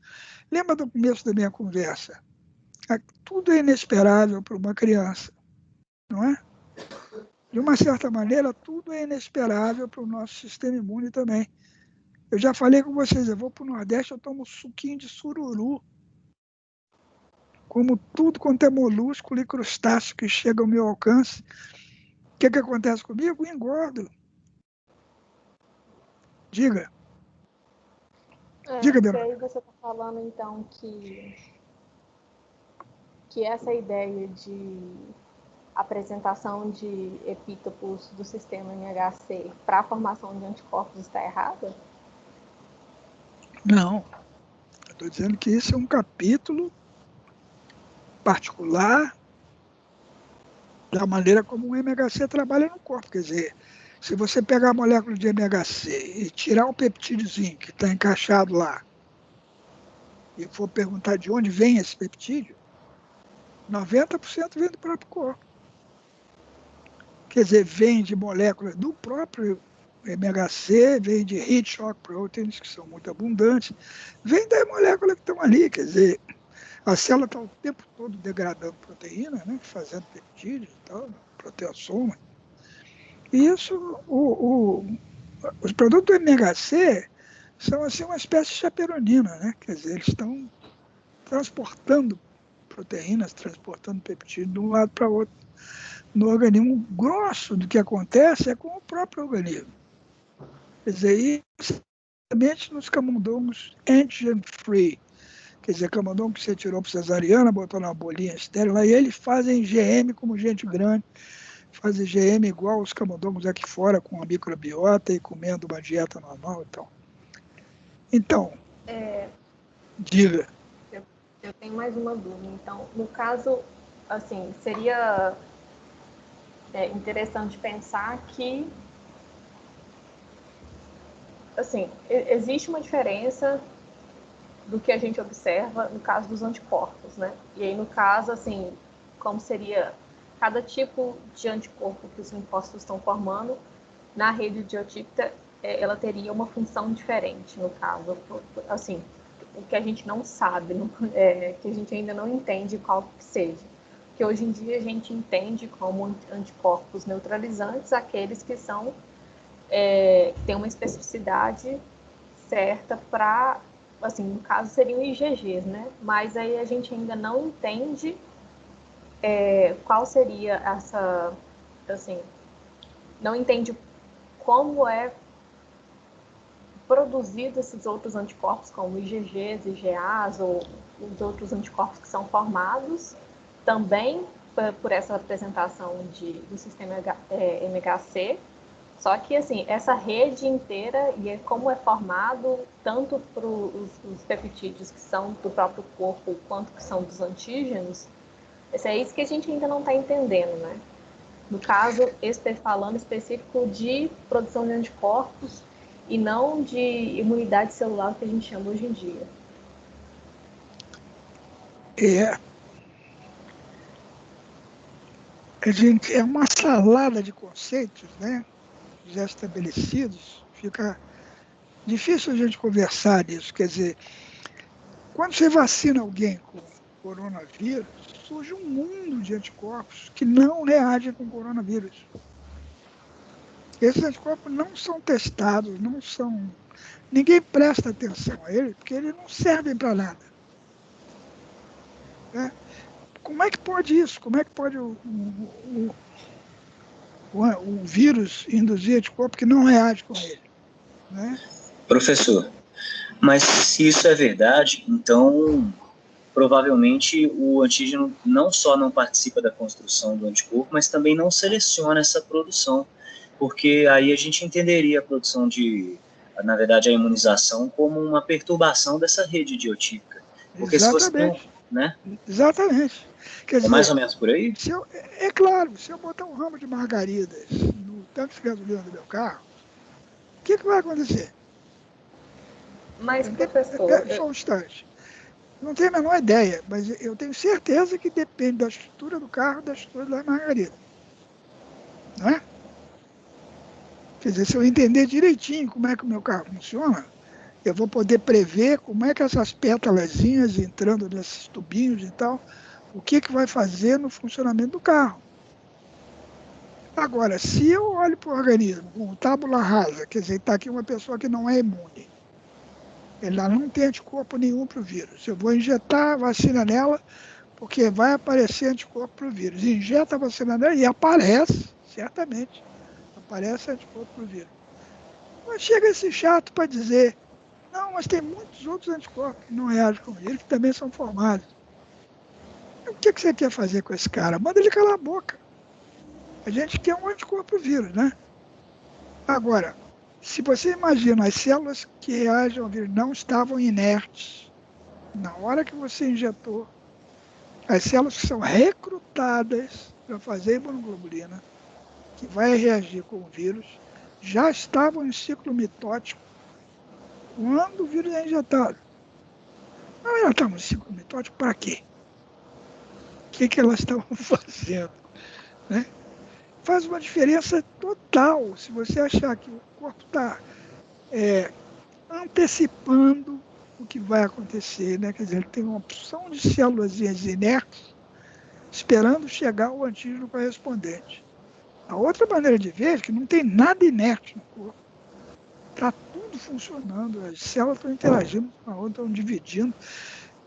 Lembra do começo da minha conversa? Tudo é inesperável para uma criança, não é? De uma certa maneira, tudo é inesperável para o nosso sistema imune também. Eu já falei com vocês, eu vou para o Nordeste, eu tomo suquinho de sururu, como tudo quanto é molúsculo e crustáceo que chega ao meu alcance. O que acontece comigo? Eu engordo. Diga. Diga,
Porque aí você está falando, então, que essa ideia de apresentação de epítopos do sistema MHC para a formação de anticorpos está errada?
Não. Eu estou dizendo que isso é um capítulo particular da maneira como o MHC trabalha no corpo. Quer dizer, se você pegar a molécula de MHC e tirar o peptídiozinho que está encaixado lá e for perguntar de onde vem esse peptídeo, 90% vem do próprio corpo. Quer dizer, vem de moléculas do próprio MHC, vem de heat shock proteins, que são muito abundantes, vem das moléculas que estão ali. Quer dizer, a célula está o tempo todo degradando proteína, né, fazendo peptídeos e tal, proteasoma. E isso, os produtos do MHC são assim uma espécie de chaperonina, né? Quer dizer, eles estão transportando proteínas, transportando peptídeos de um lado para o outro no organismo. O grosso do que acontece é com o próprio organismo. Quer dizer, especialmente nos camundongos antigen-free. Quer dizer, camundongo que você tirou para cesariana, botou numa bolinha estéril, aí eles fazem IgM como gente grande, fazem IgM igual os camundongos aqui fora, com a microbiota e comendo uma dieta normal. Então diga.
Eu tenho mais uma dúvida. Então, no caso, assim, seria interessante pensar que, assim, existe uma diferença do que a gente observa no caso dos anticorpos, né? E aí, no caso, assim, como seria cada tipo de anticorpo que os linfócitos estão formando na rede idiotípica, ela teria uma função diferente, no caso. Assim, o que a gente não sabe, que a gente ainda não entende qual que seja. Que hoje em dia a gente entende como anticorpos neutralizantes aqueles que são têm uma especificidade certa para, assim, no caso seriam IgGs, né? Mas aí a gente ainda não entende qual seria essa, assim, não entende como é produzido esses outros anticorpos, como IgGs, IgAs, ou os outros anticorpos que são formados também por essa apresentação do sistema MHC. Só que, assim, essa rede inteira, e como é formado, tanto para os peptídeos que são do próprio corpo, quanto que são dos antígenos, é isso que a gente ainda não está entendendo, né? No caso, falando específico de produção de anticorpos e não de imunidade celular, que a gente chama hoje em dia.
É uma salada de conceitos, né, já estabelecidos. Fica difícil a gente conversar nisso. Quer dizer, quando você vacina alguém com coronavírus, surge um mundo de anticorpos que não reagem com coronavírus. Esses anticorpos não são testados, ninguém presta atenção a eles, porque eles não servem para nada. Né? Como é que pode isso? Como é que pode o vírus induzir anticorpo que não reage com ele? Né?
Professor, mas se isso é verdade, então provavelmente o antígeno não só não participa da construção do anticorpo, mas também não seleciona essa produção, porque aí a gente entenderia a produção na verdade, a imunização como uma perturbação dessa rede idiotípica. Porque
Exatamente.
Se você não, né?
Exatamente. Quer dizer,
mais ou menos por aí?
É claro, se eu botar um ramo de margaridas no tanque de gasolina do meu carro, que vai acontecer?
Mas, professor...
Só um instante. Não tenho a menor ideia, mas eu tenho certeza que depende da estrutura do carro e da estrutura da margarida. Não é? Quer dizer, se eu entender direitinho como é que o meu carro funciona, eu vou poder prever como é que essas pétalazinhas entrando nesses tubinhos e tal, o que vai fazer no funcionamento do carro. Agora, se eu olho para o organismo com tábula rasa, quer dizer, está aqui uma pessoa que não é imune, ela não tem anticorpo nenhum para o vírus. Eu vou injetar a vacina nela, porque vai aparecer anticorpo para o vírus. Injeta a vacina nela e aparece, certamente, aparece anticorpo para o vírus. Mas chega esse chato para dizer, não, mas tem muitos outros anticorpos que não reagem com o vírus, que também são formados. O que você quer fazer com esse cara? Manda ele calar a boca. A gente quer um anticorpo vírus, né? Agora, se você imagina, as células que reagem ao vírus não estavam inertes na hora que você injetou, as células que são recrutadas para fazer imunoglobulina, que vai reagir com o vírus, já estavam em ciclo mitótico quando o vírus é injetado. Não, elas estavam em ciclo mitótico para quê? O que elas estavam fazendo? Né? Faz uma diferença total se você achar que o corpo está antecipando o que vai acontecer, né? Quer dizer, ele tem uma opção de células inertes esperando chegar o antígeno correspondente. A outra maneira de ver é que não tem nada inerte no corpo. Está tudo funcionando, as células estão interagindo com a outra, estão dividindo,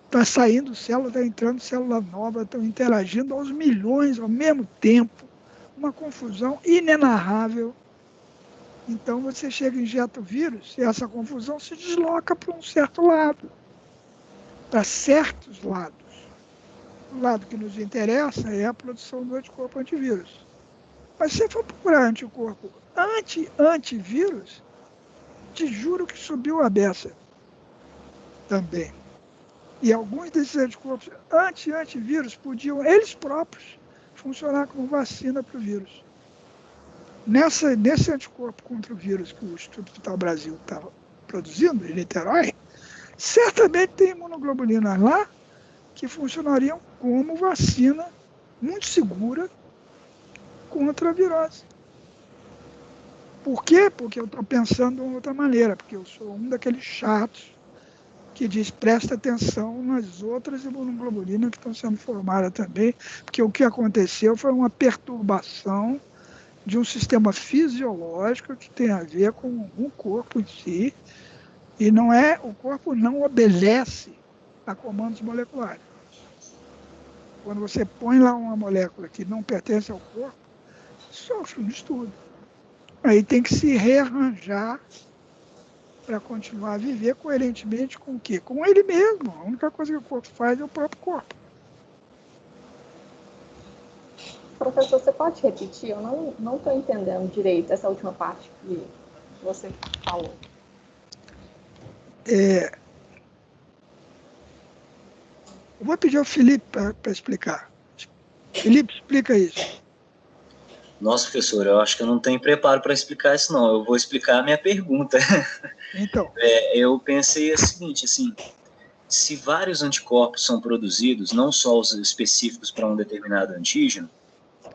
está saindo célula, está entrando célula nova, estão interagindo aos milhões ao mesmo tempo. Uma confusão inenarrável. Então você chega e injeta o vírus e essa confusão se desloca para um certo lado, para certos lados. O lado que nos interessa é a produção do anticorpo antivírus. Mas se você for procurar anticorpo antivírus, te juro que subiu a beça também. E alguns desses anticorpos antivírus podiam, eles próprios, funcionar como vacina para o vírus. Nesse anticorpo contra o vírus que o Instituto Vital Brasil estava produzindo, em Niterói, certamente tem imunoglobulinas lá que funcionariam como vacina muito segura contra a virose. Por quê? Porque eu estou pensando de outra maneira, porque eu sou um daqueles chatos que diz, presta atenção nas outras imunoglobulinas que estão sendo formadas também, porque o que aconteceu foi uma perturbação de um sistema fisiológico que tem a ver com o corpo em si, e o corpo não obedece a comandos moleculares. Quando você põe lá uma molécula que não pertence ao corpo, sofre um estudo. Aí tem que se rearranjar para continuar a viver coerentemente com o quê? Com ele mesmo. A única coisa que o corpo faz é o próprio corpo.
Professor, você pode repetir? Eu não estou entendendo direito essa última parte que você falou.
Eu vou pedir ao Felipe para explicar. Felipe, explica isso.
Nossa, professor, eu acho que eu não tenho preparo para explicar isso, não. Eu vou explicar a minha pergunta.
Então.
Eu pensei o seguinte, assim, se vários anticorpos são produzidos, não só os específicos para um determinado antígeno,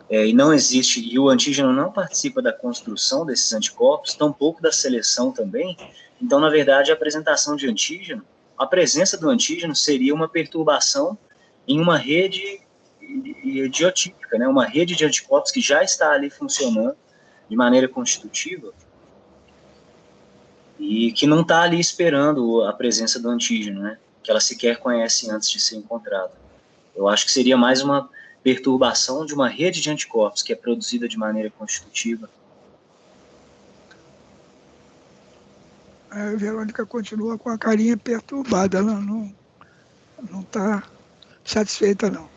e o antígeno não participa da construção desses anticorpos, tampouco da seleção também, então, na verdade, a apresentação de antígeno, a presença do antígeno seria uma perturbação em uma rede idiotípica, né? Uma rede de anticorpos que já está ali funcionando de maneira constitutiva e que não está ali esperando a presença do antígeno, né? Que ela sequer conhece antes de ser encontrada. Eu acho que seria mais uma perturbação de uma rede de anticorpos que é produzida de maneira constitutiva.
A Verônica continua com a carinha perturbada, ela não está satisfeita, não.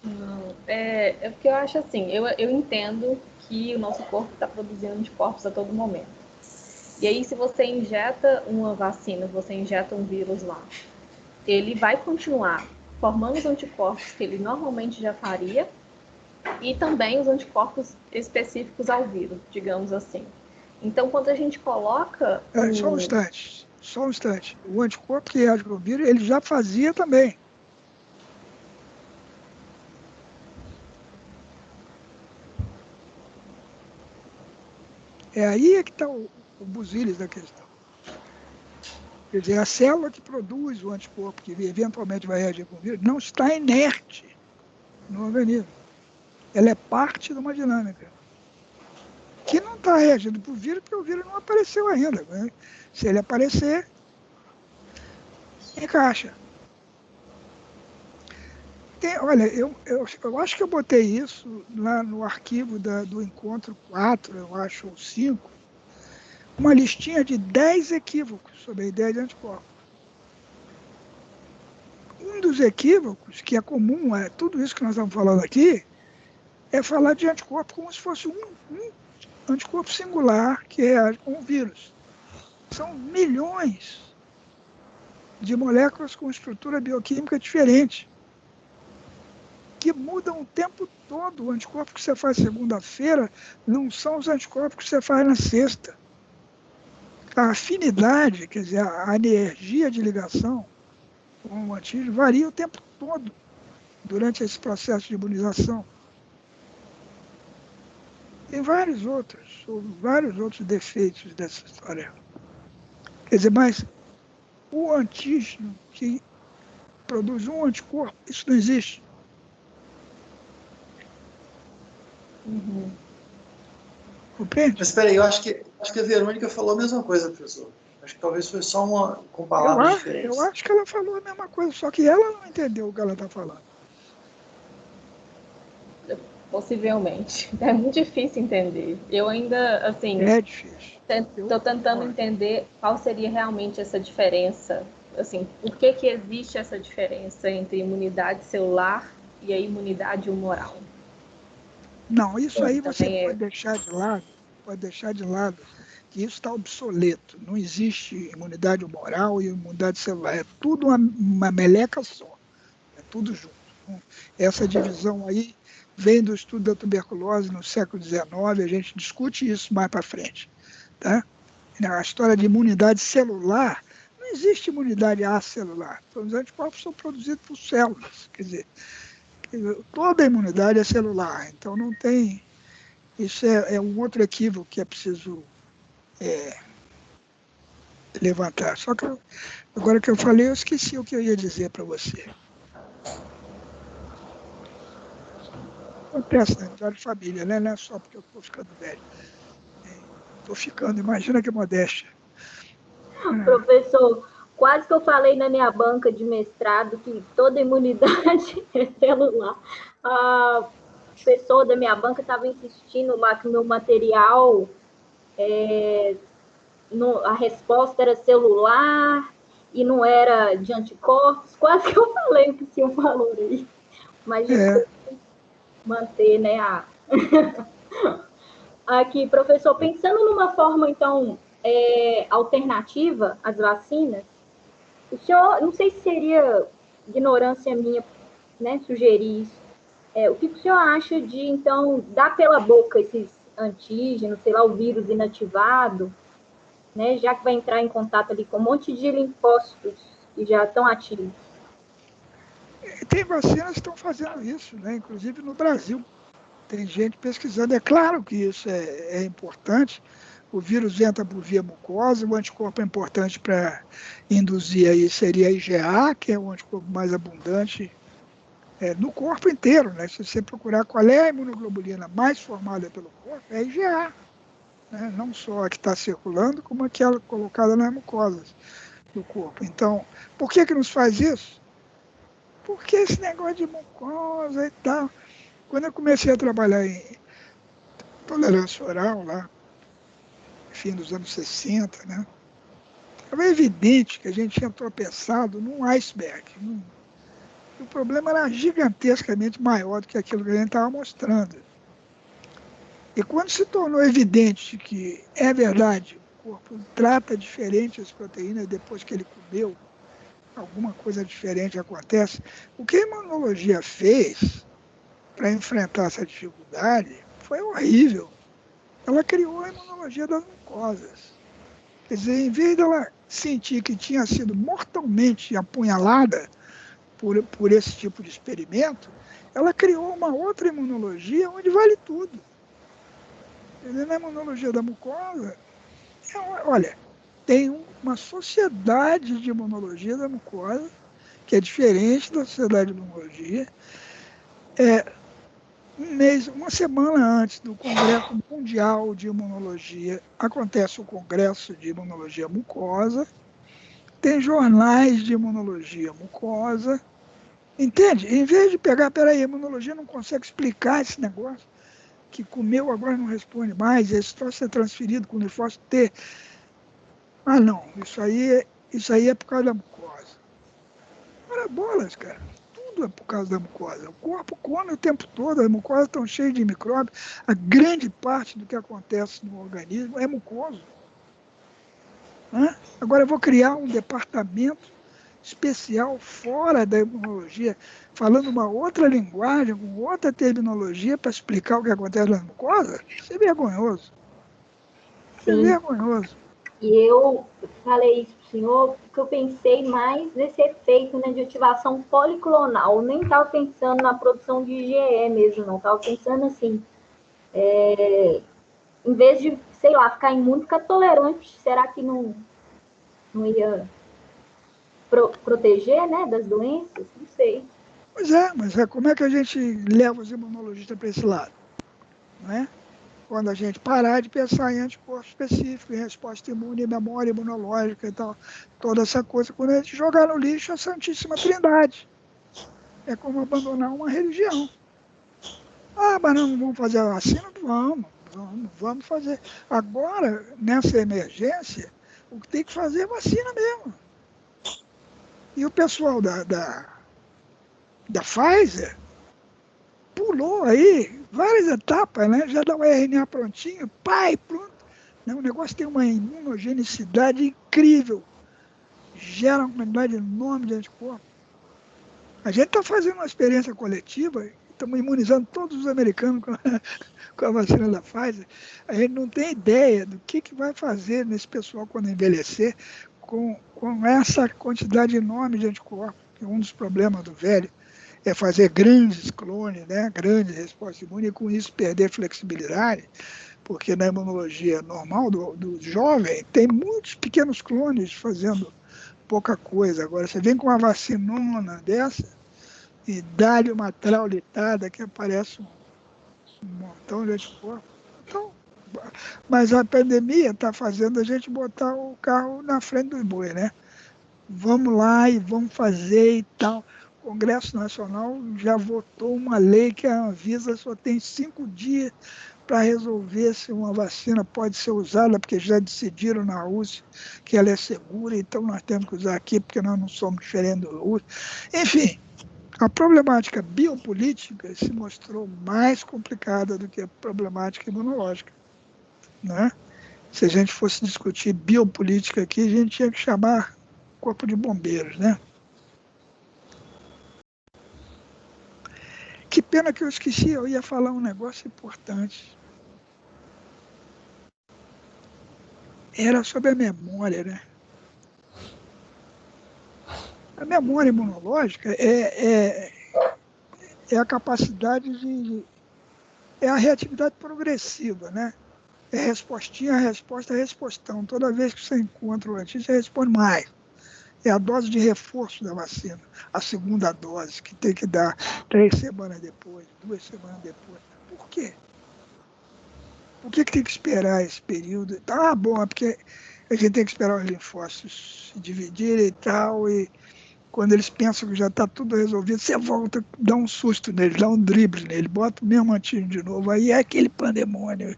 Não, é porque eu acho assim, eu entendo que o nosso corpo está produzindo anticorpos a todo momento. E aí, se você injeta uma vacina, você injeta um vírus lá, ele vai continuar formando os anticorpos que ele normalmente já faria e também os anticorpos específicos ao vírus, digamos assim. Então, quando a gente coloca...
Só um instante. O anticorpo que reage com o vírus, ele já fazia também. É aí que está o busilis da questão. Quer dizer, a célula que produz o anticorpo, que eventualmente vai reagir com o vírus, não está inerte no organismo. Ela é parte de uma dinâmica que não está reagindo para o vírus, porque o vírus não apareceu ainda. Né? Se ele aparecer, encaixa. Olha, eu acho que eu botei isso lá no arquivo do encontro 4, eu acho, ou 5, uma listinha de 10 equívocos sobre a ideia de anticorpo. Um dos equívocos, que é comum a tudo isso que nós estamos falando aqui, é falar de anticorpo como se fosse um anticorpo singular que reage com o vírus. São milhões de moléculas com estrutura bioquímica diferente, que mudam o tempo todo. O anticorpo que você faz segunda-feira não são os anticorpos que você faz na sexta. A afinidade, quer dizer, a energia de ligação com o antígeno varia o tempo todo durante esse processo de imunização. Tem vários outros defeitos dessa história. Quer dizer, mas o antígeno que produz um anticorpo, isso não existe.
Uhum.
Compreende?
Mas espera aí, eu acho que a Verônica falou a mesma coisa, professor. Acho que talvez foi só com palavras diferentes.
Eu acho que ela falou a mesma coisa, só que ela não entendeu o que ela está falando.
Possivelmente. É muito difícil entender. Eu ainda, assim...
É difícil.
Estou tentando entender qual seria realmente essa diferença. Assim, por que existe essa diferença entre imunidade celular e a imunidade humoral?
Não, isso aí você pode deixar de lado, que isso está obsoleto. Não existe imunidade humoral e imunidade celular. É tudo uma meleca só. É tudo junto. Essa divisão aí vem do estudo da tuberculose no século XIX, a gente discute isso mais para frente. Tá? A história de imunidade celular, não existe imunidade acelular. Então, os anticorpos são produzidos por células. Quer dizer, toda a imunidade é celular, então não tem... Isso é um outro equívoco que é preciso levantar. Só que agora que eu falei, eu esqueci o que eu ia dizer para você. Acontece, né? Diário de família, né? Não é só porque eu estou ficando velho. Estou ficando, imagina que modéstia.
Professor, quase que eu falei na minha banca de mestrado que toda imunidade é celular. A pessoa da minha banca estava insistindo lá que o meu material, a resposta era celular e não era de anticorpos. Quase que eu falei o que o senhor falou aí. Mas manter, né, Aqui, professor, pensando numa forma, então, alternativa às vacinas, o senhor, não sei se seria ignorância minha, né, sugerir isso, o que o senhor acha de, então, dar pela boca esses antígenos, sei lá, o vírus inativado, né, já que vai entrar em contato ali com um monte de linfócitos que já estão ativos?
Tem vacinas que estão fazendo isso, né, inclusive no Brasil. Tem gente pesquisando. É claro que isso é importante. O vírus entra por via mucosa, o anticorpo é importante para induzir aí, seria a IgA, que é o anticorpo mais abundante no corpo inteiro. Né? Se você procurar qual é a imunoglobulina mais formada pelo corpo, é a IgA. Né? Não só a que está circulando, como aquela colocada nas mucosas do corpo. Então, por que nos faz isso? Porque esse negócio de mucosa e tal... Quando eu comecei a trabalhar em tolerância oral, lá, fim dos anos 60, né, estava evidente que a gente tinha tropeçado num iceberg. O problema era gigantescamente maior do que aquilo que a gente estava mostrando. E quando se tornou evidente que é verdade, o corpo trata diferente as proteínas depois que ele comeu, alguma coisa diferente acontece, o que a imunologia fez para enfrentar essa dificuldade foi horrível. ela criou a imunologia das mucosas. Quer dizer, em vez dela sentir que tinha sido mortalmente apunhalada por esse tipo de experimento, ela criou uma outra imunologia onde vale tudo. Na imunologia da mucosa, olha, tem uma sociedade de imunologia da mucosa, que é diferente da sociedade de imunologia. Uma semana antes do Congresso Mundial de Imunologia, acontece o Congresso de Imunologia Mucosa, tem jornais de imunologia mucosa, entende? Em vez de pegar, peraí, a imunologia não consegue explicar esse negócio, que comeu agora não responde mais, esse troço é transferido com o linfócito T. Ah, não, isso aí é por causa da mucosa. Ora, bolas, cara. Tudo é por causa da mucosa. O corpo come o tempo todo, as mucosas estão cheias de micróbios. A grande parte do que acontece no organismo é mucoso. Né? Agora eu vou criar um departamento especial fora da imunologia, falando uma outra linguagem, com outra terminologia para explicar o que acontece nas mucosas. Isso é vergonhoso. Isso é vergonhoso.
E eu falei isso para o senhor porque eu pensei mais nesse efeito, né, de ativação policlonal. Eu nem estava pensando na produção de IgE mesmo, não. Estava pensando assim, em vez de, sei lá, ficar imune, ficar tolerante. Será que não ia proteger, né, das doenças? Não sei.
Pois mas como é que a gente leva os imunologistas para esse lado? Não é? Quando a gente parar de pensar em anticorpo específico, em resposta imune, memória imunológica e tal, toda essa coisa, quando a gente jogar no lixo a Santíssima Trindade. É como abandonar uma religião. Ah, mas não vamos fazer a vacina? Vamos fazer. Agora, nessa emergência, o que tem que fazer é vacina mesmo. E o pessoal da Pfizer pulou aí várias etapas, né? Já dá o RNA prontinho, pronto. O negócio tem uma imunogenicidade incrível. Gera uma quantidade enorme de anticorpos. A gente está fazendo uma experiência coletiva, estamos imunizando todos os americanos com a vacina da Pfizer. A gente não tem ideia do que vai fazer nesse pessoal quando envelhecer com essa quantidade enorme de anticorpos, que é um dos problemas do velho. É fazer grandes clones, né? Grandes respostas imunes, e com isso perder flexibilidade, porque na imunologia normal do jovem tem muitos pequenos clones fazendo pouca coisa. Agora, você vem com uma vacinona dessa e dá-lhe uma traulitada que aparece um montão de anticorpos. Então, mas a pandemia está fazendo a gente botar o carro na frente dos bois, né? Vamos lá e vamos fazer e tal. O Congresso Nacional já votou uma lei que a Anvisa só tem 5 dias para resolver se uma vacina pode ser usada, porque já decidiram na Rússia que ela é segura, então nós temos que usar aqui, porque nós não somos diferentes da Rússia. Enfim, a problemática biopolítica se mostrou mais complicada do que a problemática imunológica. Né? Se a gente fosse discutir biopolítica aqui, a gente tinha que chamar corpo de bombeiros, né? Que pena que eu esqueci, eu ia falar um negócio importante. Era sobre a memória, né? A memória imunológica é a capacidade é a reatividade progressiva, né? É respostinha, resposta, respostão. Toda vez que você encontra o antígeno, você responde mais. É a dose de reforço da vacina, a segunda dose, que tem que dar 3 semanas depois, 2 semanas depois. Por quê? Por que tem que esperar esse período? Ah, bom, é porque a gente tem que esperar os linfócitos se dividirem e tal, e quando eles pensam que já está tudo resolvido, você volta, dá um susto nele, dá um drible nele, bota o mesmo antígeno de novo, aí é aquele pandemônio,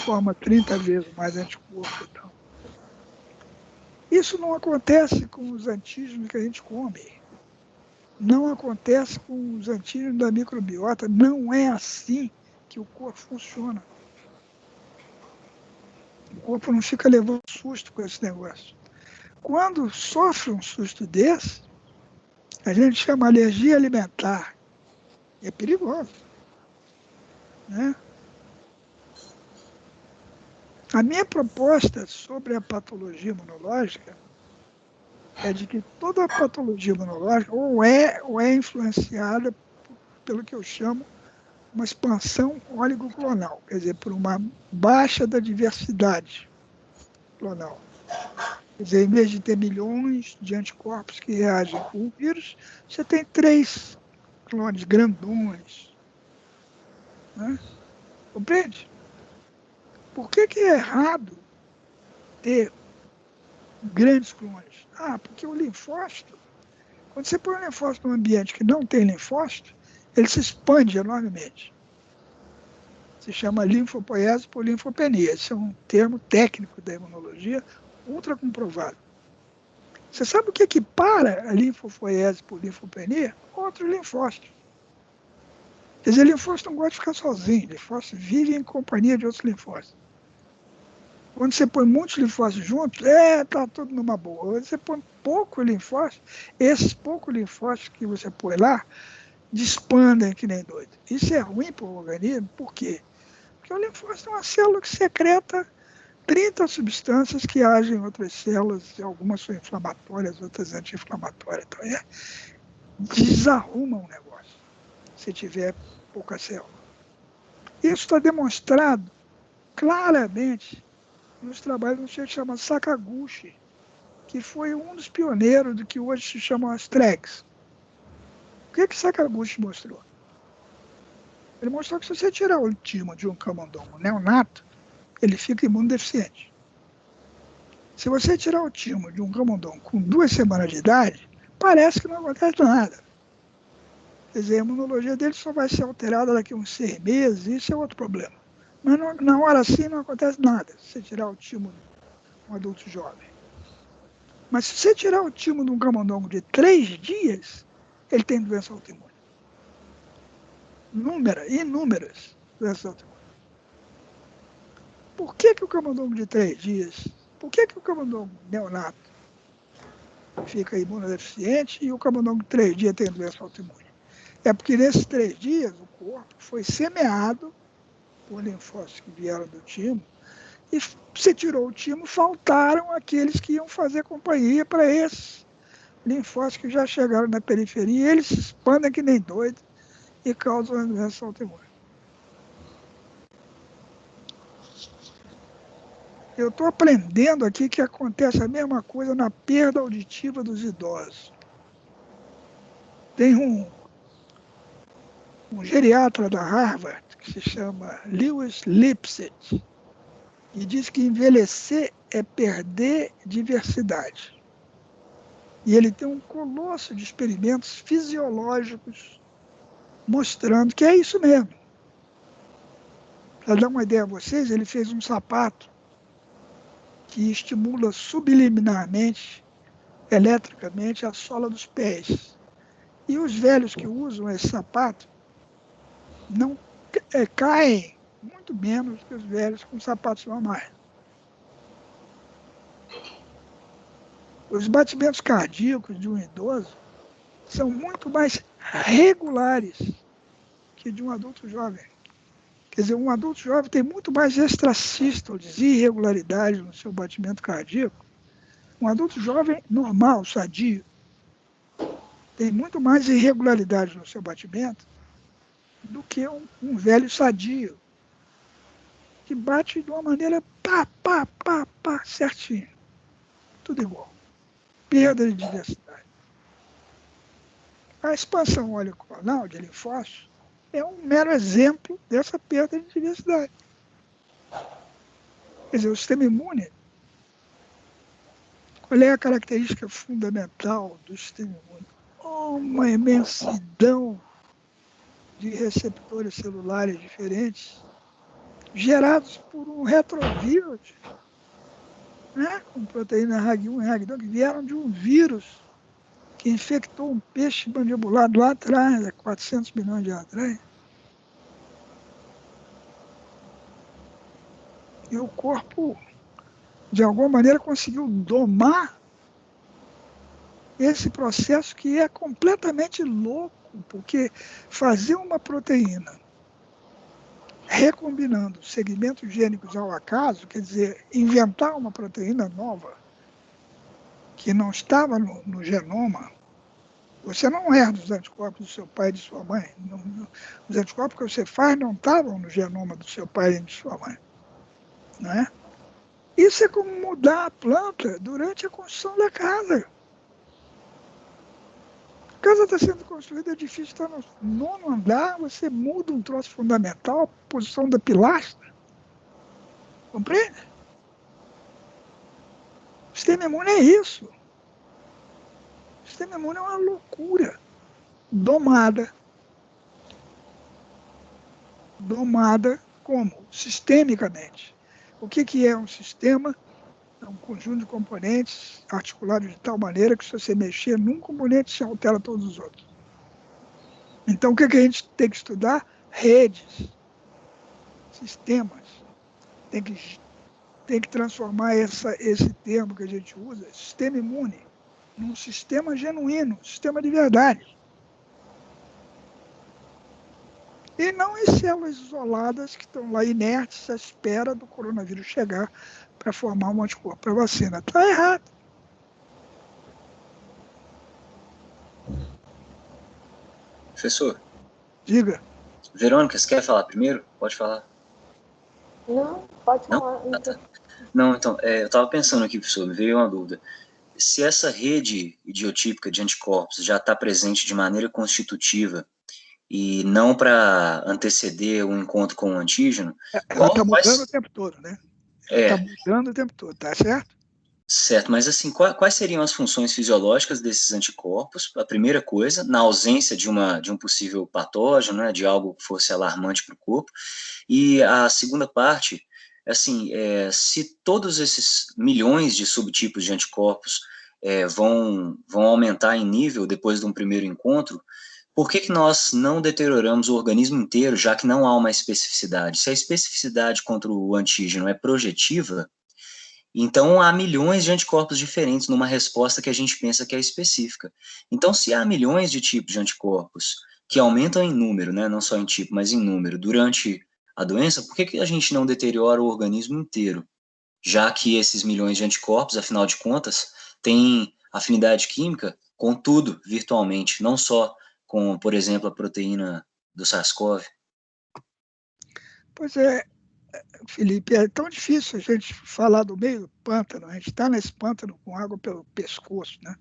forma 30 vezes mais anticorpo e tal. Isso não acontece com os antígenos que a gente come. Não acontece com os antígenos da microbiota. Não é assim que o corpo funciona. O corpo não fica levando susto com esse negócio. Quando sofre um susto desse, a gente chama alergia alimentar. É perigoso. Né? A minha proposta sobre a patologia imunológica é de que toda a patologia imunológica ou é influenciada pelo que eu chamo uma expansão oligoclonal, quer dizer, por uma baixa da diversidade clonal. Quer dizer, em vez de ter milhões de anticorpos que reagem com o vírus, você tem 3 clones grandões. Né? Compreende? Por que é errado ter grandes clones? Porque o linfócito, quando você põe um linfócito num ambiente que não tem linfócito, ele se expande enormemente. Se chama linfopoiese por linfopenia. Esse é um termo técnico da imunologia, ultra comprovado. Você sabe o que para a linfopoiese por linfopenia? Outro linfócito. Quer dizer, linfócito não gosta de ficar sozinho. Linfócito vive em companhia de outros linfócitos. Quando você põe muitos linfócitos juntos, tá tudo numa boa. Quando você põe pouco linfócito, esses poucos linfócitos que você põe lá, despandem que nem doido. Isso é ruim para o organismo, por quê? Porque o linfócito é uma célula que secreta 30 substâncias que agem em outras células, algumas são inflamatórias, outras anti-inflamatórias. Então, desarruma o negócio, se tiver pouca célula. Isso está demonstrado claramente nos trabalhos de um sujeito chamado Sakaguchi, que foi um dos pioneiros do que hoje se chamam as TREGs. O que Sakaguchi mostrou? Ele mostrou que se você tirar o timo de um camundongo neonato, ele fica imunodeficiente. Se você tirar o timo de um camundongo com 2 semanas de idade, parece que não acontece nada. Quer dizer, a imunologia dele só vai ser alterada daqui a uns 6 meses, isso é outro problema. Mas na hora assim não acontece nada, se você tirar o timo de um adulto jovem. Mas se você tirar o timo de um camundongo de 3 dias, ele tem doença autoimune. Inúmeras doenças autoimunes. Por que o camundongo de 3 dias, por que o camundongo neonato fica imunodeficiente e o camundongo de 3 dias tem doença autoimune? É porque nesses 3 dias o corpo foi semeado por linfócitos que vieram do timo e se tirou o timo, faltaram aqueles que iam fazer companhia para esses linfócitos que já chegaram na periferia, e eles se expandem que nem doido e causam a doença autoimune. Eu estou aprendendo aqui que acontece a mesma coisa na perda auditiva dos idosos. Tem um geriatra da Harvard, que se chama Lewis Lipset, e diz que envelhecer é perder diversidade. E ele tem um colosso de experimentos fisiológicos mostrando que é isso mesmo. Para dar uma ideia a vocês, ele fez um sapato que estimula subliminarmente, eletricamente, a sola dos pés. E os velhos que usam esse sapato não caem muito menos que os velhos com sapatos normais. Os batimentos cardíacos de um idoso são muito mais regulares que de um adulto jovem. Quer dizer, um adulto jovem tem muito mais extrasístoles e irregularidades no seu batimento cardíaco. Um adulto jovem normal, sadio, tem muito mais irregularidades no seu batimento do que um velho sadio, que bate de uma maneira certinho. Tudo igual. Perda de diversidade. A expansão oligoclonal de linfócitos é um mero exemplo dessa perda de diversidade. Quer dizer, o sistema imune, qual é a característica fundamental do sistema imune? Uma imensidão de receptores celulares diferentes, gerados por um retrovírus, né, com proteína RAG1 e RAG2, que vieram de um vírus que infectou um peixe mandibulado lá atrás, há 400 milhões de anos atrás. E o corpo, de alguma maneira, conseguiu domar esse processo que é completamente louco, porque fazer uma proteína recombinando segmentos gênicos ao acaso, quer dizer, inventar uma proteína nova que não estava no genoma. Você não herda os anticorpos do seu pai e de sua mãe. Os anticorpos que você faz não estavam no genoma do seu pai e de sua mãe. Não é? Isso é como mudar a planta durante a construção da casa. A casa está sendo construída, o edifício está no 9º andar, você muda um troço fundamental, a posição da pilastra. Compreende? O sistema imune é isso. O sistema imune é uma loucura. Domada como? Sistemicamente. O que é um sistema? É um conjunto de componentes articulados de tal maneira que se você mexer num componente, se altera todos os outros. Então, o que a gente tem que estudar? Redes, sistemas. Tem que transformar esse termo que a gente usa, sistema imune, num sistema genuíno, sistema de verdade. E não em células isoladas que estão lá inertes à espera do coronavírus chegar para formar um anticorpo para a vacina. Está errado.
Professor.
Diga.
Verônica, você quer falar primeiro? Pode falar.
Não, pode falar.
Não? Ah, tá. Não, então, eu estava pensando aqui, professor, me veio uma dúvida. Se essa rede idiotípica de anticorpos já está presente de maneira constitutiva e não para anteceder um encontro com o antígeno...
Ela está mudando o tempo todo, né? Está mudando o tempo todo, tá certo?
Certo, mas assim, quais seriam as funções fisiológicas desses anticorpos? A primeira coisa, na ausência de um possível patógeno, né, de algo que fosse alarmante para o corpo. E a segunda parte, assim, se todos esses milhões de subtipos de anticorpos vão aumentar em nível depois de um primeiro encontro, por que nós não deterioramos o organismo inteiro, já que não há uma especificidade? Se a especificidade contra o antígeno é projetiva, então há milhões de anticorpos diferentes numa resposta que a gente pensa que é específica. Então, se há milhões de tipos de anticorpos que aumentam em número, né, não só em tipo, mas em número, durante a doença, por que a gente não deteriora o organismo inteiro? Já que esses milhões de anticorpos, afinal de contas, têm afinidade química com tudo, virtualmente, não só com, por exemplo, a proteína do SARS-CoV.
Pois é, Felipe, é tão difícil a gente falar do meio do pântano, a gente está nesse pântano com água pelo pescoço, né?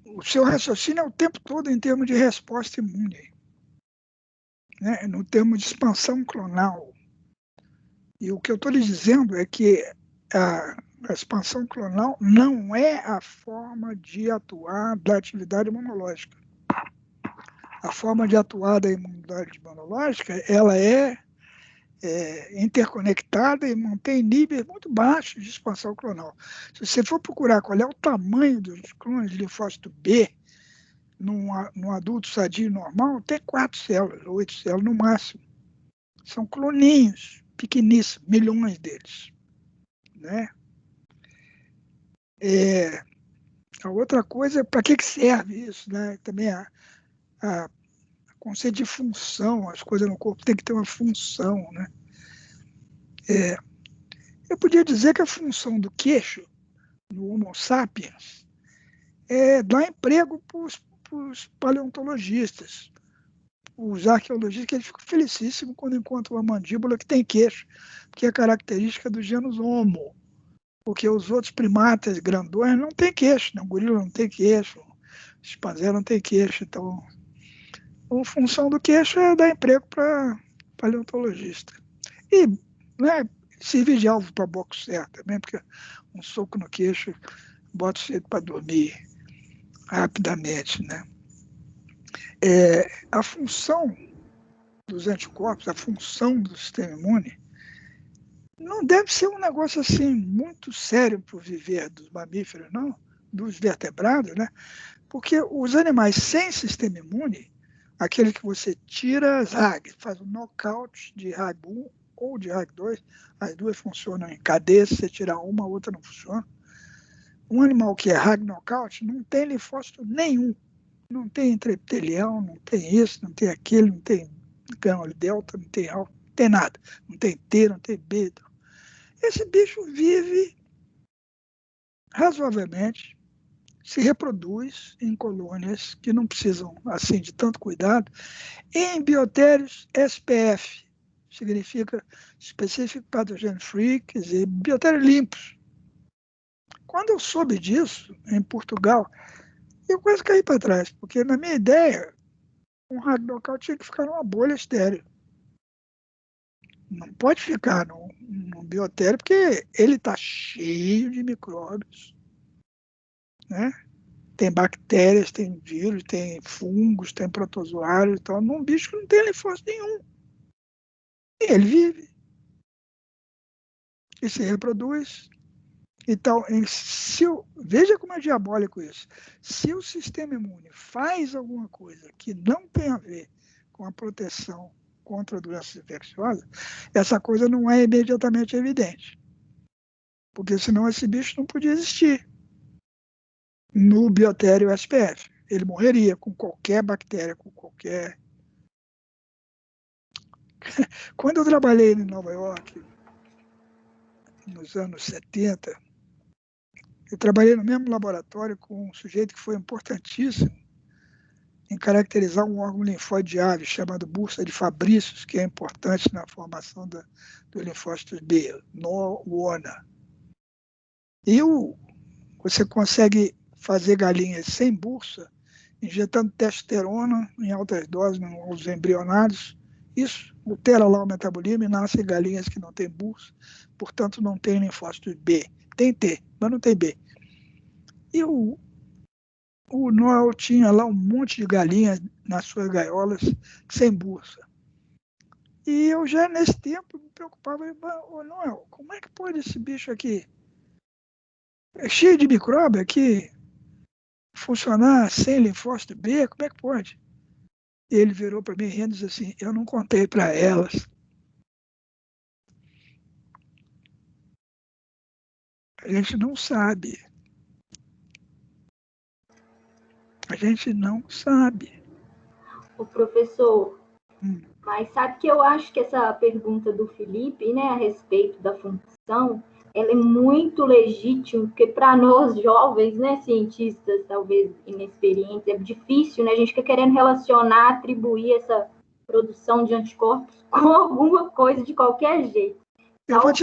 O seu raciocínio é o tempo todo em termos de resposta imune, né? No termo de expansão clonal. E o que eu estou lhe dizendo é que a expansão clonal não é a forma de atuar da atividade imunológica. A forma de atuar da imunidade imunológica, ela é interconectada e mantém níveis muito baixos de expansão clonal. Se você for procurar qual é o tamanho dos clones de linfócito B num adulto sadio normal, tem 4 células, 8 células no máximo. São cloninhos, pequeníssimos, milhões deles. Né? A outra coisa, para que serve isso? Né? Também a conceito de função, as coisas no corpo tem que ter uma função. Né? Eu podia dizer que a função do queixo, no Homo sapiens, é dar emprego para os paleontologistas, os arqueologistas, que eles ficam felicíssimos quando encontram uma mandíbula que tem queixo, que é característica do gênero Homo, porque os outros primatas grandões não têm queixo, né? O gorila não tem queixo, o chimpanzé não tem queixo, então a função do queixo é dar emprego para paleontologista. E, né, servir de alvo para boxer também, porque um soco no queixo bota o sujeito para dormir rapidamente, né? A função dos anticorpos, a função do sistema imune, não deve ser um negócio assim muito sério para o viver dos mamíferos, não, dos vertebrados, né? Porque os animais sem sistema imune, aquele que você tira as RAG, faz um knockout de RAG1 ou de RAG2, as duas funcionam em cadeia, se você tirar uma, a outra não funciona. Um animal que é RAG knockout não tem linfócito nenhum, não tem intraepitelial, não tem isso, não tem aquilo, não tem gama delta, não tem alfa, não tem nada. Não tem T, não tem B. Então. Esse bicho vive razoavelmente, se reproduz em colônias que não precisam assim de tanto cuidado, em biotérios SPF, significa Specific Pathogen Free, quer dizer, biotérios limpos. Quando eu soube disso, em Portugal, eu quase caí para trás, porque na minha ideia, um rato local tinha que ficar numa bolha estéril. Não pode ficar num biotério, porque ele está cheio de micróbios, né? Tem bactérias, tem vírus, tem fungos, tem protozoários, então, num bicho que não tem linfócito nenhum. E ele vive. E se reproduz. Então, veja como é diabólico isso. Se o sistema imune faz alguma coisa que não tem a ver com a proteção contra doenças infecciosas, essa coisa não é imediatamente evidente. Porque senão esse bicho não podia existir no biotério SPF. Ele morreria com qualquer bactéria, com qualquer... Quando eu trabalhei em Nova York, nos anos 70, eu trabalhei no mesmo laboratório com um sujeito que foi importantíssimo em caracterizar um órgão linfóide de ave chamado bursa de Fabrícios, que é importante na formação do linfócito B, NOWONA. E você consegue fazer galinhas sem bursa, injetando testosterona em altas doses nos embrionários. Isso altera lá o metabolismo e nascem galinhas que não têm bursa, portanto não tem linfócito B. Tem T, mas não tem B. E o Noel tinha lá um monte de galinhas nas suas gaiolas sem bursa. E eu já nesse tempo me preocupava, ô Noel, como é que pode esse bicho aqui, é cheio de micróbio aqui, funcionar sem linfócito B? Como é que pode? E ele virou para mim rindo e disse assim, eu não contei para elas. A gente não sabe. A gente não sabe.
O professor, mas sabe que eu acho que essa pergunta do Felipe, né, a respeito da função, ela é muito legítima, porque para nós jovens, né, cientistas, talvez inexperientes, é difícil, né, a gente fica querendo relacionar, atribuir essa produção de anticorpos com alguma coisa de qualquer jeito.
Eu vou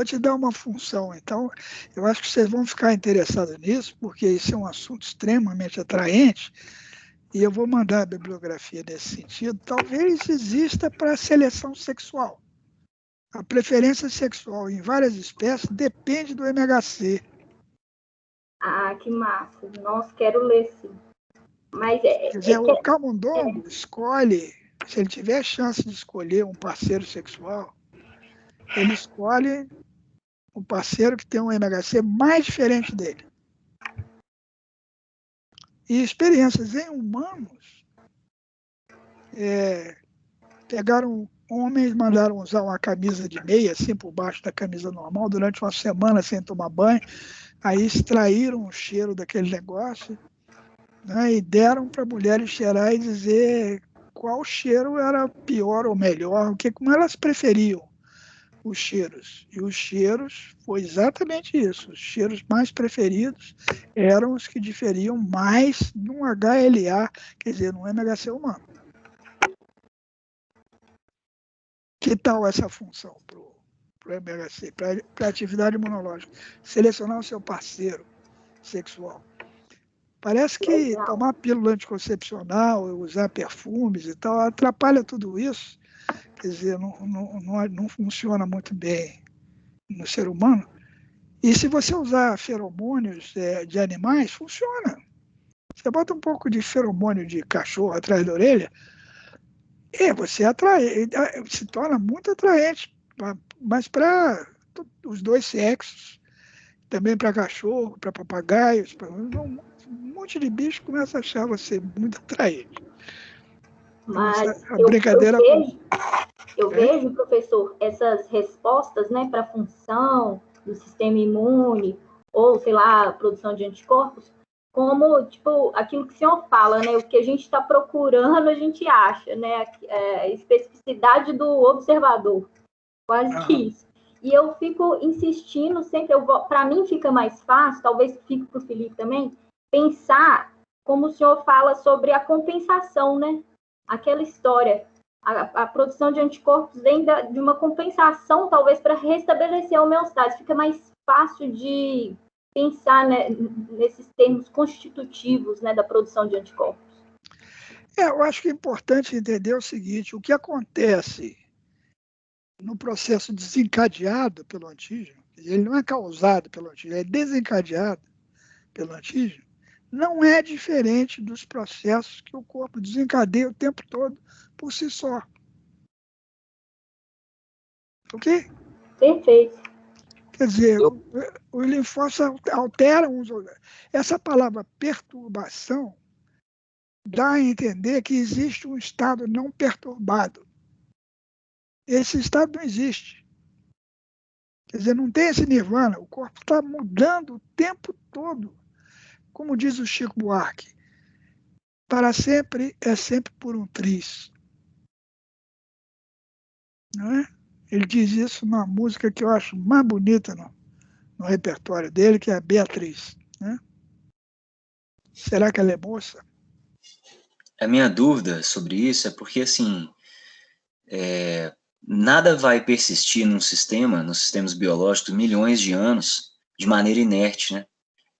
te dar uma função, então, eu acho que vocês vão ficar interessados nisso, porque isso é um assunto extremamente atraente, e eu vou mandar a bibliografia nesse sentido. Talvez exista para seleção sexual. A preferência sexual em várias espécies depende do MHC.
Ah, que massa. Nossa, quero ler, sim. Mas
Quer dizer, o camundongo escolhe, se ele tiver chance de escolher um parceiro sexual, ele escolhe um parceiro que tem um MHC mais diferente dele. E experiências em humanos, pegaram homens, mandaram usar uma camisa de meia, assim, por baixo da camisa normal, durante uma semana sem tomar banho, aí extraíram o cheiro daquele negócio, né, e deram para mulheres cheirar e dizer qual cheiro era pior ou melhor, como elas preferiam os cheiros. E os cheiros foi exatamente isso. Os cheiros mais preferidos eram os que diferiam mais num HLA, quer dizer, num MHC humano. Que tal essa função para o MHC, para a atividade imunológica? Selecionar o seu parceiro sexual. Parece que tomar pílula anticoncepcional, usar perfumes e tal, atrapalha tudo isso. Quer dizer, não funciona muito bem no ser humano. E se você usar feromônios de animais, funciona. Você bota um pouco de feromônio de cachorro atrás da orelha, você se torna muito atraente, mas para os dois sexos, também para cachorro, para papagaios, um monte de bicho começa a achar você muito atraente.
Mas eu vejo, professor, essas respostas, né, para a função do sistema imune, ou, sei lá, a produção de anticorpos, como, tipo, aquilo que o senhor fala, né? O que a gente está procurando, a gente acha, né? A especificidade do observador, quase que isso. E eu fico insistindo sempre, para mim fica mais fácil, talvez fique para o Felipe também, pensar como o senhor fala sobre a compensação, né? Aquela história, a produção de anticorpos vem de uma compensação, talvez, para restabelecer a homeostase. Fica mais fácil de pensar, né, nesses termos constitutivos, né, da produção de anticorpos.
Eu acho que é importante entender o seguinte: o que acontece no processo desencadeado pelo antígeno, ele não é causado pelo antígeno, é desencadeado pelo antígeno, não é diferente dos processos que o corpo desencadeia o tempo todo por si só. Ok?
Perfeito.
Quer dizer, os linfócitos alteram os... Essa palavra perturbação dá a entender que existe um estado não perturbado. Esse estado não existe. Quer dizer, não tem esse nirvana. O corpo está mudando o tempo todo. Como diz o Chico Buarque, para sempre é sempre por um triz. Não é? Ele diz isso numa música que eu acho mais bonita no repertório dele, que é a Beatriz. Né? Será que ela é moça?
A minha dúvida sobre isso é porque, assim, nada vai persistir num sistema, nos sistemas biológicos, milhões de anos, de maneira inerte, né?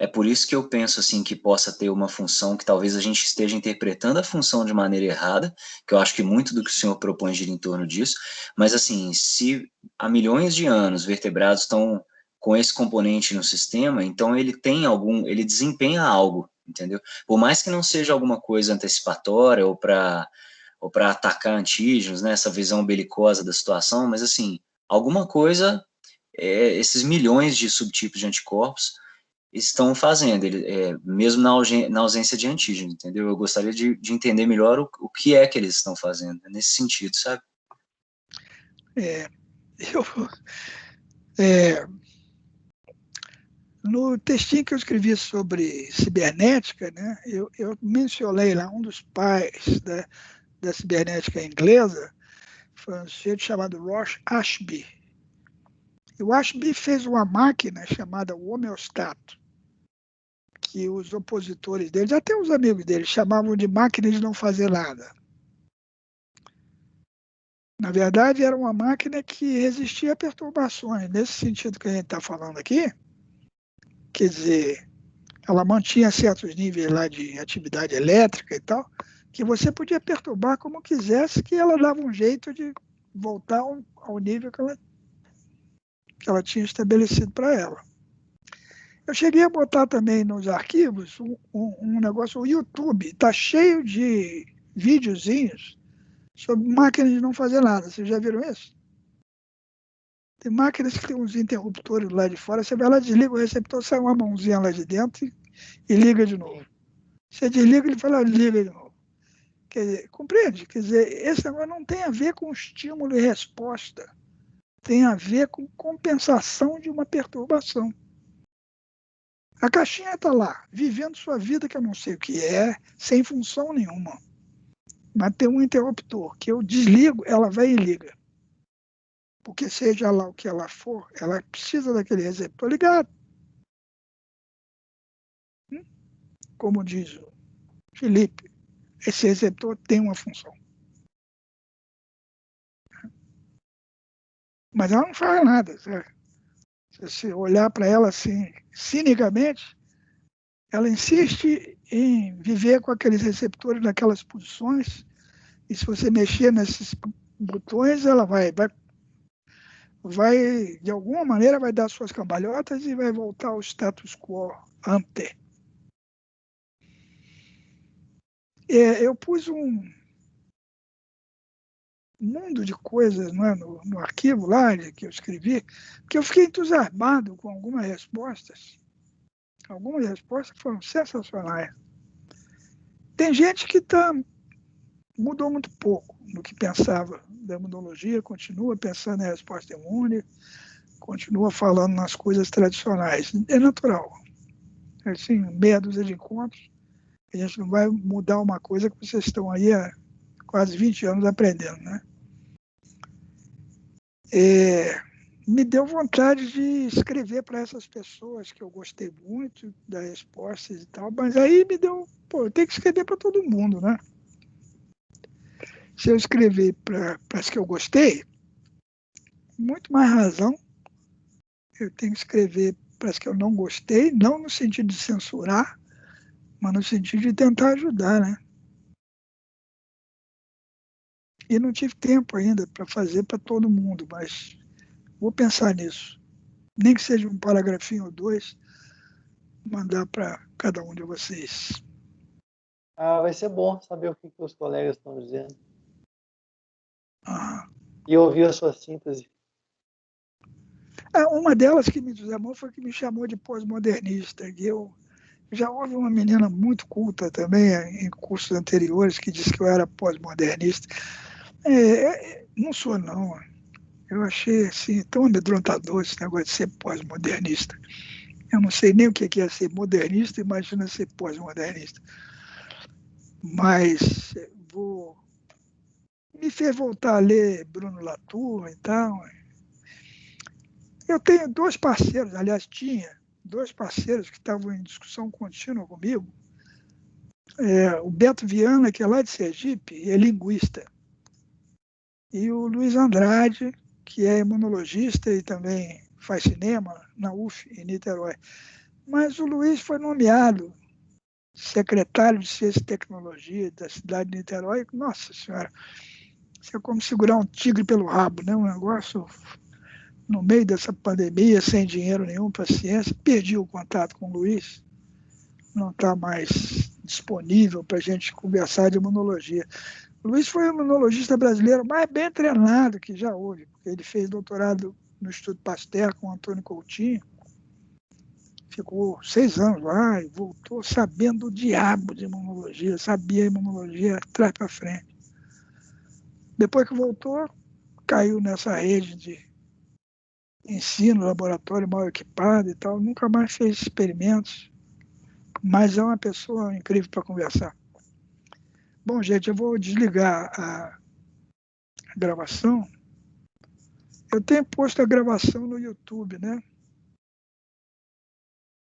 É por isso que eu penso, assim, que possa ter uma função que talvez a gente esteja interpretando a função de maneira errada, que eu acho que muito do que o senhor propõe gira em torno disso, mas, assim, se há milhões de anos vertebrados estão com esse componente no sistema, então ele desempenha algo, entendeu? Por mais que não seja alguma coisa antecipatória ou para atacar antígenos, né, essa visão belicosa da situação, mas, assim, alguma coisa, esses milhões de subtipos de anticorpos estão fazendo, mesmo na ausência de antígeno, entendeu? Eu gostaria de entender melhor o que é que eles estão fazendo, nesse sentido, sabe?
No textinho que eu escrevi sobre cibernética, né, eu mencionei lá um dos pais da cibernética inglesa, foi um sujeito chamado Ross Ashby. E o Ashby fez uma máquina chamada homeostato, que os opositores dele, até os amigos dele, chamavam de máquina de não fazer nada. Na verdade, era uma máquina que resistia a perturbações. Nesse sentido que a gente está falando aqui, quer dizer, ela mantinha certos níveis lá de atividade elétrica e tal, que você podia perturbar como quisesse, que ela dava um jeito de voltar ao nível que ela tinha estabelecido para ela. Eu cheguei a botar também nos arquivos um negócio, o YouTube está cheio de videozinhos sobre máquinas de não fazer nada. Vocês já viram isso? Tem máquinas que tem uns interruptores lá de fora, você vai lá, desliga o receptor, sai uma mãozinha lá de dentro e liga de novo. Você desliga, ele fala, liga de novo. Quer dizer, compreende? Quer dizer, esse negócio não tem a ver com estímulo e resposta. Tem a ver com compensação de uma perturbação. A caixinha está lá, vivendo sua vida, que eu não sei o que é, sem função nenhuma. Mas tem um interruptor que eu desligo, ela vai e liga. Porque seja lá o que ela for, ela precisa daquele receptor ligado. Como diz o Felipe, esse receptor tem uma função. Mas ela não faz nada. Sabe? Se você olhar para ela assim, cinicamente, ela insiste em viver com aqueles receptores naquelas posições, e se você mexer nesses botões, ela vai, de alguma maneira, vai dar suas cambalhotas e vai voltar ao status quo ante. Eu pus um mundo de coisas, não é, no arquivo lá que eu escrevi, porque eu fiquei entusiasmado com algumas respostas. Algumas respostas foram sensacionais. Tem gente que mudou muito pouco no que pensava da imunologia, continua pensando em resposta imune, continua falando nas coisas tradicionais. É natural. assim, meia dúzia de encontros. A gente não vai mudar uma coisa que vocês estão aí há quase 20 anos aprendendo, né? Me deu vontade de escrever para essas pessoas que eu gostei muito das respostas e tal, mas aí me deu, eu tenho que escrever para todo mundo, né? Se eu escrever para as que eu gostei, muito mais razão, eu tenho que escrever para as que eu não gostei, não no sentido de censurar, mas no sentido de tentar ajudar, né? E não tive tempo ainda para fazer para todo mundo, mas vou pensar nisso. Nem que seja um paragrafinho ou dois, mandar para cada um de vocês.
Vai ser bom saber o que os colegas estão dizendo.
Ah.
E ouvir a sua síntese.
Uma delas que me desamou foi que me chamou de pós-modernista. Já houve uma menina muito culta também em cursos anteriores que disse que eu era pós-modernista. Não sou, não. Eu achei assim, tão amedrontador esse negócio de ser pós-modernista. Eu não sei nem o que é ser modernista, imagina ser pós-modernista. Mas me fez voltar a ler Bruno Latour e tal. Eu tenho dois parceiros, aliás, tinha dois parceiros que estavam em discussão contínua comigo. O Beto Viana, que é lá de Sergipe, é linguista. E o Luiz Andrade, que é imunologista e também faz cinema na UF, em Niterói. Mas o Luiz foi nomeado secretário de Ciência e Tecnologia da cidade de Niterói. Nossa Senhora, isso é como segurar um tigre pelo rabo, né? Um negócio no meio dessa pandemia, sem dinheiro nenhum para a ciência. Perdi o contato com o Luiz, não está mais disponível para a gente conversar de imunologia. O Luiz foi o imunologista brasileiro mais bem treinado que já houve, porque ele fez doutorado no Instituto Pasteur com o Antônio Coutinho, ficou 6 anos lá e voltou sabendo o diabo de imunologia, sabia a imunologia atrás para frente. Depois que voltou, caiu nessa rede de ensino, laboratório mal equipado e tal, nunca mais fez experimentos, mas é uma pessoa incrível para conversar. Bom, gente, eu vou desligar a gravação. Eu tenho posto a gravação no YouTube, né?